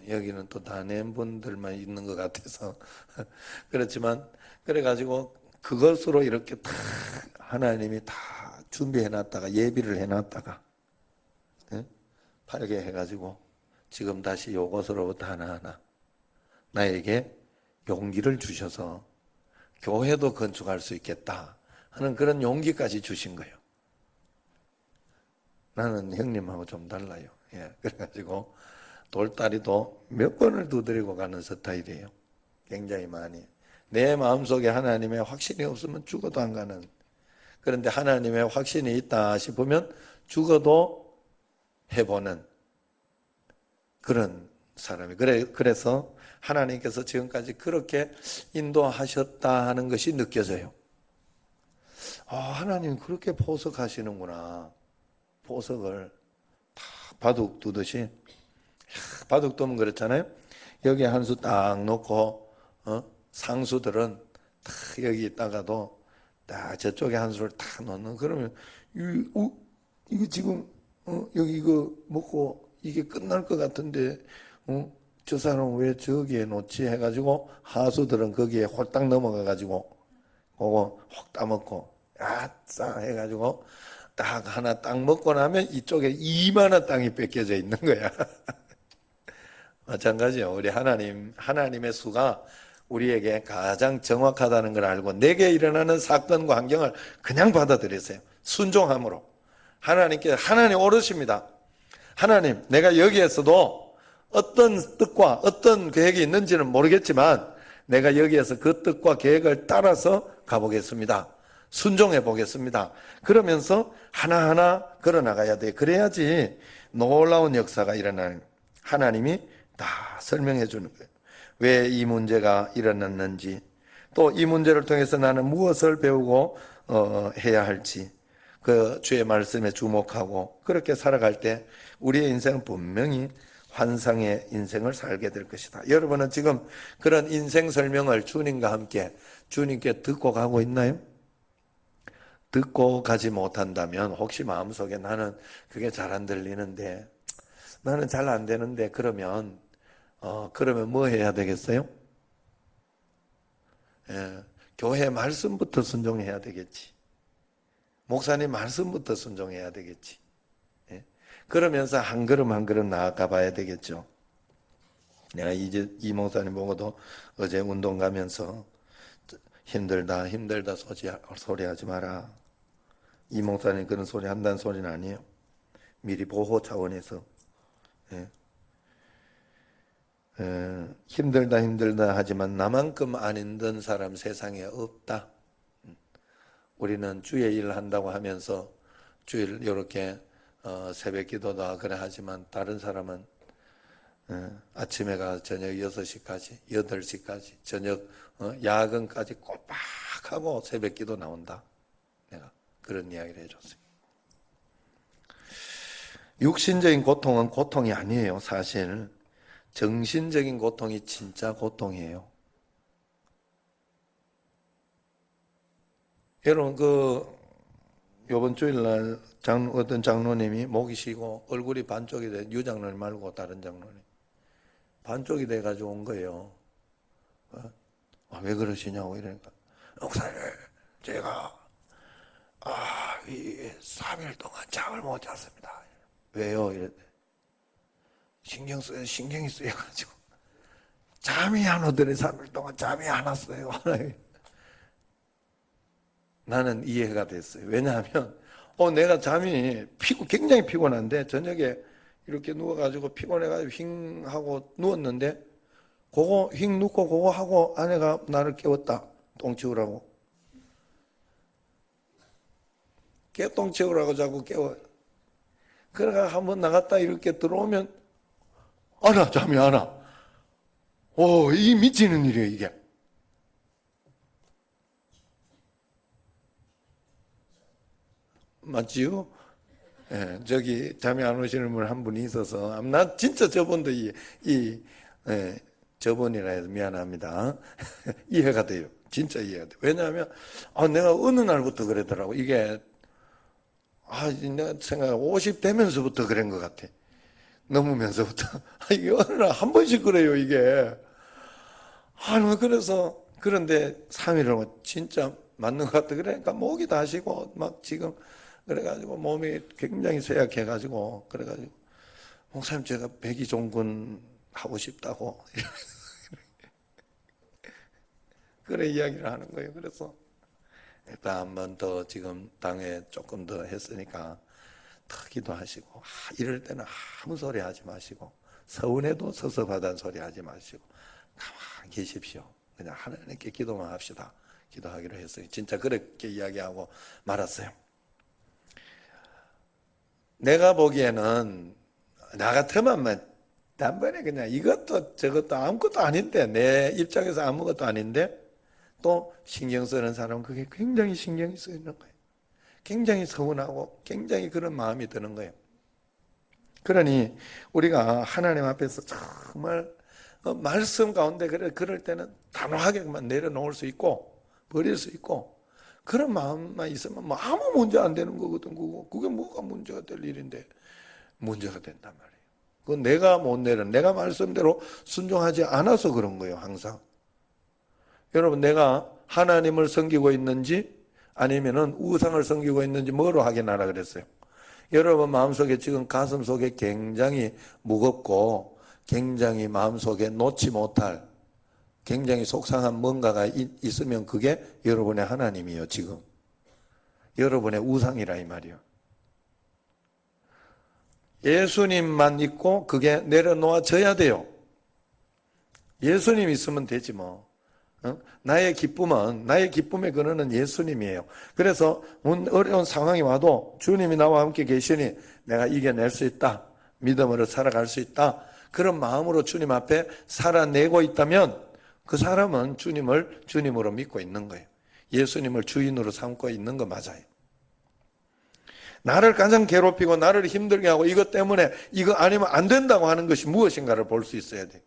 여기는 또 다 낸 분들만 있는 것 같아서 그렇지만 그래가지고 그것으로 이렇게 다 하나님이 다 준비해 놨다가 예비를 해 놨다가 팔게 해가지고 지금 다시 요것으로부터 하나하나 나에게 용기를 주셔서 교회도 건축할 수 있겠다. 하는 그런 용기까지 주신 거예요. 나는 형님하고 좀 달라요. 예, 그래가지고 돌다리도 몇 번을 두드리고 가는 스타일이에요. 굉장히 많이. 내 마음속에 하나님의 확신이 없으면 죽어도 안 가는. 그런데 하나님의 확신이 있다 싶으면 죽어도 해보는 그런 사람이. 그래서 하나님께서 지금까지 그렇게 인도하셨다 하는 것이 느껴져요. 하나님 그렇게 포석하시는구나. 포석을 다 바둑 두듯이. 바둑 두면 그렇잖아요. 여기 한 수 딱 놓고 상수들은 딱 여기 있다가도 딱 저쪽에 한 수를 딱 놓는. 그러면 이거 지금 여기 이거 먹고 이게 끝날 것 같은데 저 사람 왜 저기에 놓지 해가지고 하수들은 거기에 홀딱 넘어가가지고 그거 확 따먹고 아싸 해가지고 딱 하나 딱 먹고 나면 이쪽에 이만한 땅이 뺏겨져 있는 거야. 마찬가지예요. 우리 하나님의 수가 우리에게 가장 정확하다는 걸 알고 내게 일어나는 사건과 환경을 그냥 받아들이세요. 순종함으로. 하나님 오르십니다. 하나님, 내가 여기에서도 어떤 뜻과 어떤 계획이 있는지는 모르겠지만 내가 여기에서 그 뜻과 계획을 따라서 가보겠습니다. 순종해 보겠습니다. 그러면서 하나하나 걸어나가야 돼. 그래야지 놀라운 역사가 일어나는. 하나님이 다 설명해 주는 거예요. 왜 이 문제가 일어났는지, 또 이 문제를 통해서 나는 무엇을 배우고 해야 할지, 그 주의 말씀에 주목하고 그렇게 살아갈 때 우리의 인생은 분명히 환상의 인생을 살게 될 것이다. 여러분은 지금 그런 인생 설명을 주님과 함께 주님께 듣고 가고 있나요? 듣고 가지 못한다면 혹시 마음속에 나는 그게 잘 안 들리는데, 나는 잘 안 되는데, 그러면 뭐 해야 되겠어요? 예, 교회 말씀부터 순종해야 되겠지. 목사님 말씀부터 순종해야 되겠지. 예, 그러면서 한 걸음 한 걸음 나아가 봐야 되겠죠. 내가 이제 이 목사님 보고도 어제 운동 가면서 힘들다 소리하지 마라. 이 목사님 그런 소리 한다는 소리는 아니에요. 미리 보호 차원에서. 예. 힘들다 하지만 나만큼 안 힘든 사람 세상에 없다. 우리는 주의 일 한다고 하면서 주일 이렇게 새벽 기도다 그래 하지만 다른 사람은 아침에 가 저녁 6시까지 8시까지 저녁 야근까지 꼬박하고 새벽 기도 나온다. 내가 그런 이야기를 해줬어요. 육신적인 고통은 고통이 아니에요. 사실 정신적인 고통이 진짜 고통이에요. 여러분 요번 주일날 어떤 장로님이 목이 쉬고 얼굴이 반쪽이 돼, 유 장로님 말고 다른 장로님 반쪽이 돼가지고 온 거예요. 왜 그러시냐고 이러니까, 목사님 제가 이 3일 동안 잠을 못 잤습니다. 왜요? 이랬대. 신경이 쓰여가지고 잠이 안 오더니 3일 동안 잠이 안 왔어요. 나는 이해가 됐어요. 왜냐하면 내가 잠이 굉장히 피곤한데 저녁에 이렇게 누워가지고 피곤해가지고 힝 하고 누웠는데 그거 힝 눕고 그거 하고 아내가 나를 깨웠다. 똥 치우라고. 똥 치우라고 자꾸 깨워. 그래가 한번 나갔다 이렇게 들어오면 잠이 안 와. 이 미치는 일이에요, 이게. 맞지요? 예, 저기 잠이 안 오시는 분 한 분이 있어서, 나 진짜 저분도 저분이라 해서 미안합니다. 이해가 돼요. 진짜 이해가 돼요. 왜냐하면, 내가 어느 날부터 그러더라고. 이게, 내가 생각 50 되면서부터 그런 것 같아. 넘으면서부터. 이게 어느 날 한 번씩 그래요, 이게. 그래서, 그런데 3일은 진짜 맞는 것 같아. 그러니까 목이 다시고, 막 지금, 그래가지고 몸이 굉장히 쇠약해가지고, 그래가지고, 목사님 제가 백의종군 하고 싶다고. 그래 이야기를 하는 거예요. 그래서 일단 한 번 더 지금 당에 조금 더 했으니까 더 기도하시고, 이럴 때는 아무 소리 하지 마시고, 서운해도 섭섭하다는 소리 하지 마시고 가만히 계십시오. 그냥 하나님께 기도만 합시다. 기도하기로 했어요. 진짜 그렇게 이야기하고 말았어요. 내가 보기에는 나 같으면 단번에 그냥 이것도 저것도 아무것도 아닌데, 내 입장에서 아무것도 아닌데 또 신경 쓰는 사람은 그게 굉장히 신경이 쓰이는 거예요. 굉장히 서운하고 굉장히 그런 마음이 드는 거예요. 그러니 우리가 하나님 앞에서 정말 말씀 가운데 그럴 때는 단호하게만 내려놓을 수 있고 버릴 수 있고, 그런 마음만 있으면 뭐 아무 문제 안 되는 거거든. 그게 뭐가 문제가 될 일인데 문제가 된단 말이에요. 그건 내가 못 내가 말씀대로 순종하지 않아서 그런 거예요. 항상 여러분, 내가 하나님을 섬기고 있는지 아니면은 우상을 섬기고 있는지 뭐로 확인하라 그랬어요? 여러분 마음속에 지금 가슴속에 굉장히 무겁고 굉장히 마음속에 놓지 못할 굉장히 속상한 뭔가가 있으면 그게 여러분의 하나님이에요. 지금 여러분의 우상이라 이 말이에요. 예수님만 있고 그게 내려놓아져야 돼요. 예수님 있으면 되지 뭐. 나의 기쁨의 근원은 예수님이에요. 그래서 어려운 상황이 와도 주님이 나와 함께 계시니 내가 이겨낼 수 있다, 믿음으로 살아갈 수 있다, 그런 마음으로 주님 앞에 살아내고 있다면 그 사람은 주님을 주님으로 믿고 있는 거예요. 예수님을 주인으로 삼고 있는 거 맞아요. 나를 가장 괴롭히고 나를 힘들게 하고 이것 때문에 이거 아니면 안 된다고 하는 것이 무엇인가를 볼 수 있어야 돼요.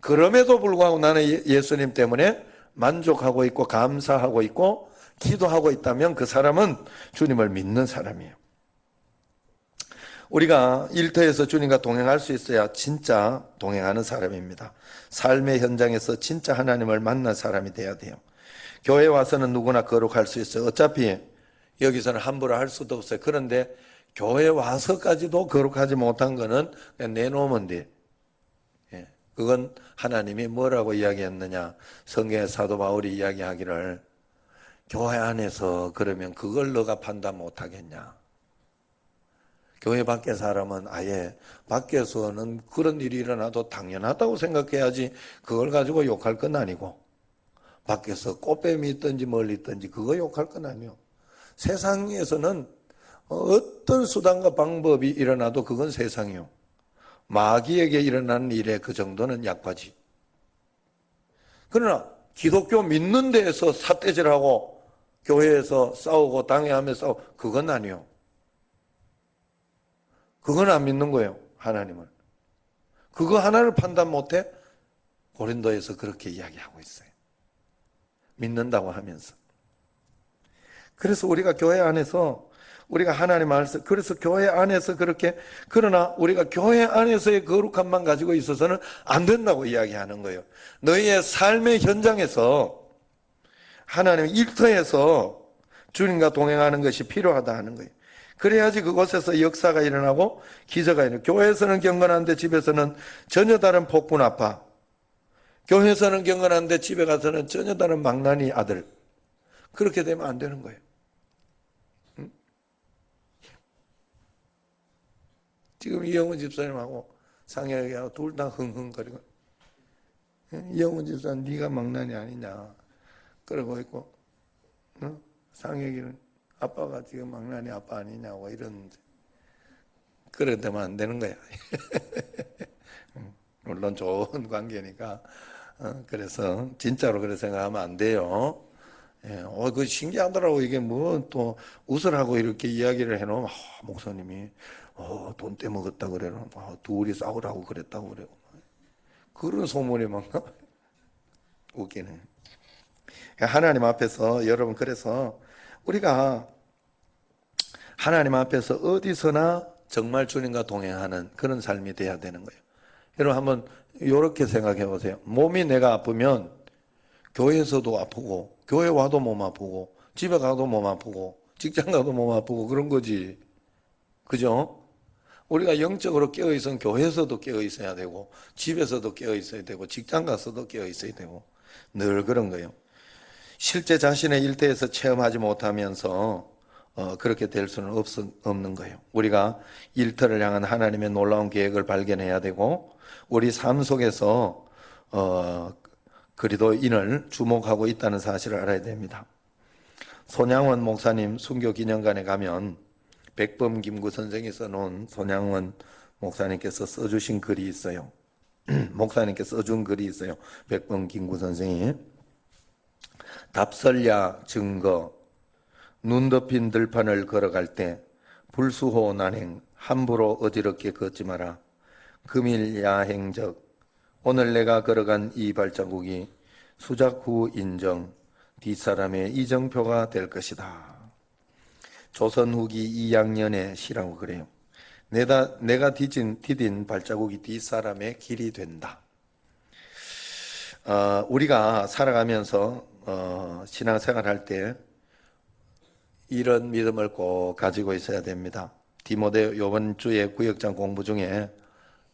그럼에도 불구하고 나는 예수님 때문에 만족하고 있고 감사하고 있고 기도하고 있다면 그 사람은 주님을 믿는 사람이에요. 우리가 일터에서 주님과 동행할 수 있어야 진짜 동행하는 사람입니다. 삶의 현장에서 진짜 하나님을 만난 사람이 돼야 돼요. 교회 와서는 누구나 거룩할 수 있어요. 어차피 여기서는 함부로 할 수도 없어요. 그런데 교회 와서까지도 거룩하지 못한 거는 그냥 내놓으면 돼. 그건 하나님이 뭐라고 이야기했느냐, 성경의 사도 바울이 이야기하기를 교회 안에서 그러면 그걸 너가 판단 못하겠냐. 교회 밖의 사람은 아예 밖에서는 그런 일이 일어나도 당연하다고 생각해야지 그걸 가지고 욕할 건 아니고, 밖에서 꽃뱀이 있든지 멀리 있든지 그거 욕할 건 아니요. 세상에서는 어떤 수단과 방법이 일어나도 그건 세상이요. 마귀에게 일어나는 일에 그 정도는 약하지. 그러나 기독교 믿는 데에서 삿대질하고 교회에서 싸우고 당회하며 싸우고 그건 아니요. 그건 안 믿는 거예요. 하나님을. 그거 하나를 판단 못해? 고린도에서 그렇게 이야기하고 있어요. 믿는다고 하면서. 그래서 우리가 교회 안에서 우리가 하나님 말씀, 그래서 교회 안에서 그렇게, 그러나 우리가 교회 안에서의 거룩함만 가지고 있어서는 안 된다고 이야기하는 거예요. 너희의 삶의 현장에서 하나님의 일터에서 주님과 동행하는 것이 필요하다 하는 거예요. 그래야지 그곳에서 역사가 일어나고 기적이 일어나고, 교회에서는 경건한데 집에서는 전혀 다른 폭군 아빠, 교회에서는 경건한데 집에 가서는 전혀 다른 망나니 아들, 그렇게 되면 안 되는 거예요. 지금 이영훈 집사님하고 상혁이하고 둘 다 흥흥거리고, 이영훈 집사는 네가 망나니 아니냐 그러고 있고, 상혁이는 아빠가 지금 망나니 아빠 아니냐고 이러는데, 그래 되면 안 되는 거야. 물론 좋은 관계니까. 그래서 진짜로 그렇게 생각하면 안 돼요. 그 신기하더라고. 이게 뭐 또 웃으라고 이렇게 이야기를 해놓으면, 목사님이 돈 떼먹었다 그래요. 둘이 싸우라고 그랬다고 그래요. 그런 소문이 막 나와요. 웃기네. 하나님 앞에서 여러분, 그래서 우리가 하나님 앞에서 어디서나 정말 주님과 동행하는 그런 삶이 돼야 되는 거예요. 여러분 한번 이렇게 생각해 보세요. 몸이 내가 아프면 교회에서도 아프고, 교회 와도 몸 아프고, 집에 가도 몸 아프고, 직장 가도 몸 아프고 그런 거지. 그죠? 우리가 영적으로 깨어 있으면 교회에서도 깨어 있어야 되고, 집에서도 깨어 있어야 되고, 직장 가서도 깨어 있어야 되고, 늘 그런 거예요. 실제 자신의 일대에서 체험하지 못하면서 그렇게 될 수는 없는 거예요. 우리가 일터를 향한 하나님의 놀라운 계획을 발견해야 되고 우리 삶 속에서 그리스도인을 주목하고 있다는 사실을 알아야 됩니다. 손양원 목사님 순교 기념관에 가면 백범 김구 선생이 써놓은 손양원 목사님께서 써주신 글이 있어요. 목사님께 써준 글이 있어요. 백범 김구 선생이 답설야 증거 눈 덮인 들판을 걸어갈 때 불수호 난행 함부로 어지럽게 걷지 마라. 금일 야행적 오늘 내가 걸어간 이 발자국이 수작 후 인정 뒷사람의 이정표가 될 것이다. 조선 후기 2학년의 시라고 그래요. 내가 디딘 발자국이 뒷사람의 길이 된다. 우리가 살아가면서 신앙생활 할 때 이런 믿음을 꼭 가지고 있어야 됩니다. 디모데 이번 주에 구역장 공부 중에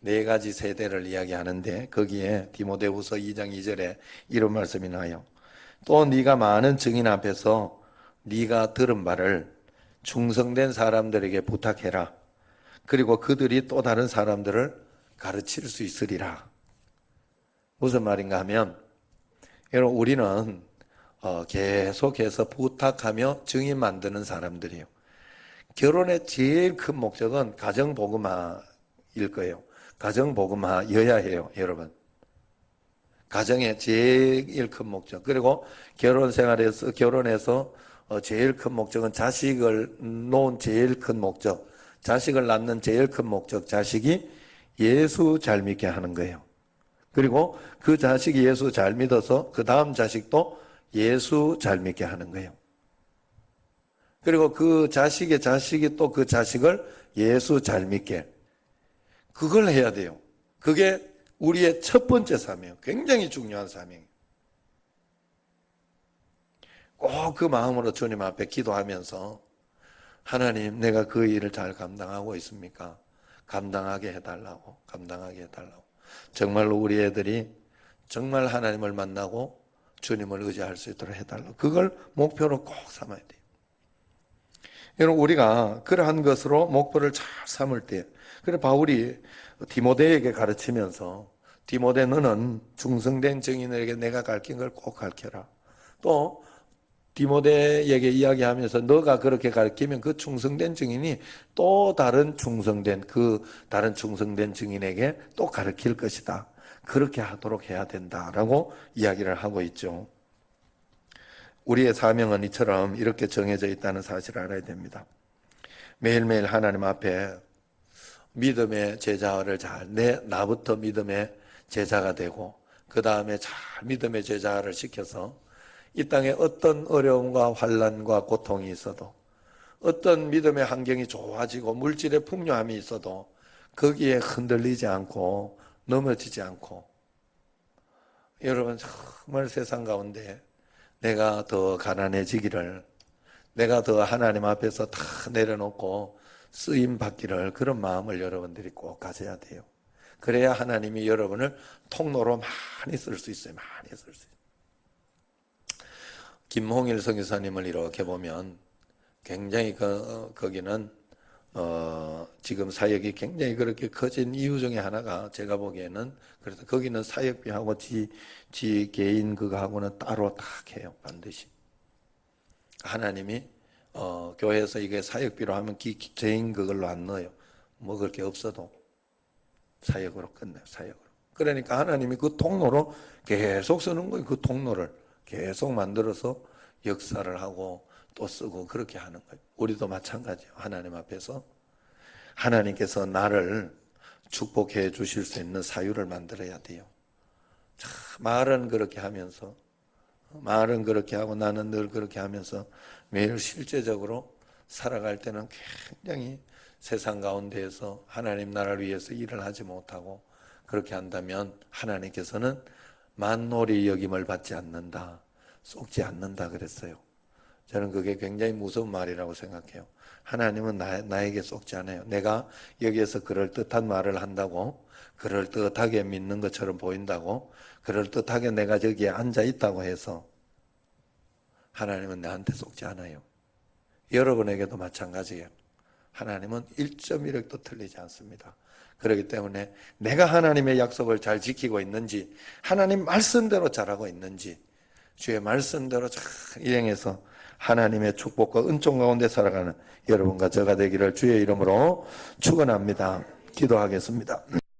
4가지 세대를 이야기하는데 거기에 디모데후서 2장 2절에 이런 말씀이 나와요. 또 네가 많은 증인 앞에서 네가 들은 바를 충성된 사람들에게 부탁해라. 그리고 그들이 또 다른 사람들을 가르칠 수 있으리라. 무슨 말인가 하면 여러분 우리는 계속해서 부탁하며 증인 만드는 사람들이에요. 결혼의 제일 큰 목적은 가정복음화일 거예요. 가정복음화여야 해요, 여러분. 가정의 제일 큰 목적. 그리고 결혼해서 제일 큰 목적은 자식을 놓은 제일 큰 목적. 자식을 낳는 제일 큰 목적. 자식이 예수 잘 믿게 하는 거예요. 그리고 그 자식이 예수 잘 믿어서 그 다음 자식도 예수 잘 믿게 하는 거예요. 그리고 그 자식의 자식이 또 그 자식을 예수 잘 믿게. 그걸 해야 돼요. 그게 우리의 첫 번째 사명이에요. 굉장히 중요한 사명이에요. 꼭 그 마음으로 주님 앞에 기도하면서 하나님 내가 그 일을 잘 감당하고 있습니까? 감당하게 해달라고. 정말로 우리 애들이 정말 하나님을 만나고 주님을 의지할 수 있도록 해달라고. 그걸 목표로 꼭 삼아야 돼요. 여러분 우리가 그러한 것으로 목표를 잘 삼을 때 그래 바울이 디모데에게 가르치면서 디모데 너는 충성된 증인에게 내가 가르친 걸 꼭 가르쳐라. 또 디모데에게 이야기하면서 너가 그렇게 가르치면 그 충성된 증인이 또 다른 충성된 증인에게 또 가르칠 것이다. 그렇게 하도록 해야 된다라고 이야기를 하고 있죠. 우리의 사명은 이처럼 이렇게 정해져 있다는 사실을 알아야 됩니다. 매일매일 하나님 앞에 믿음의 제자를 나부터 믿음의 제자가 되고 그 다음에 잘 믿음의 제자를 시켜서 이 땅에 어떤 어려움과 환난과 고통이 있어도 어떤 믿음의 환경이 좋아지고 물질의 풍요함이 있어도 거기에 흔들리지 않고 넘어지지 않고 여러분 정말 세상 가운데 내가 더 가난해지기를 내가 더 하나님 앞에서 다 내려놓고 쓰임 받기를 그런 마음을 여러분들이 꼭 가져야 돼요. 그래야 하나님이 여러분을 통로로 많이 쓸 수 있어요. 많이 쓸 수 있어요. 김홍일 선교사님을 이렇게 보면 굉장히 거기는 지금 사역이 굉장히 그렇게 커진 이유 중에 하나가 제가 보기에는 그래서 거기는 사역비하고 지 개인 그거하고는 따로 다 해요. 반드시 하나님이 교회에서 이게 사역비로 하면 개인 그걸로 안 넣어요. 먹을 게 없어도 사역으로 끝내요. 사역으로. 그러니까 하나님이 그 통로로 계속 쓰는 거예요. 그 통로를 계속 만들어서 역사를 하고 또 쓰고 그렇게 하는 거예요. 우리도 마찬가지예요. 하나님 앞에서 하나님께서 나를 축복해 주실 수 있는 사유를 만들어야 돼요. 참, 말은 그렇게 하면서 말은 그렇게 하고 나는 늘 그렇게 하면서 매일 실제적으로 살아갈 때는 굉장히 세상 가운데에서 하나님 나라를 위해서 일을 하지 못하고 그렇게 한다면 하나님께서는 만놀이 여김을 받지 않는다. 속지 않는다 그랬어요. 저는 그게 굉장히 무서운 말이라고 생각해요. 하나님은 나에게 속지 않아요. 내가 여기에서 그럴듯한 말을 한다고 그럴듯하게 믿는 것처럼 보인다고 그럴듯하게 내가 저기에 앉아 있다고 해서 하나님은 나한테 속지 않아요. 여러분에게도 마찬가지예요. 하나님은 1.1획도 틀리지 않습니다. 그렇기 때문에 내가 하나님의 약속을 잘 지키고 있는지, 하나님 말씀대로 잘하고 있는지, 주의 말씀대로 잘 일행해서 하나님의 축복과 은총 가운데 살아가는 여러분과 저가 되기를 주의 이름으로 축원합니다. 기도하겠습니다.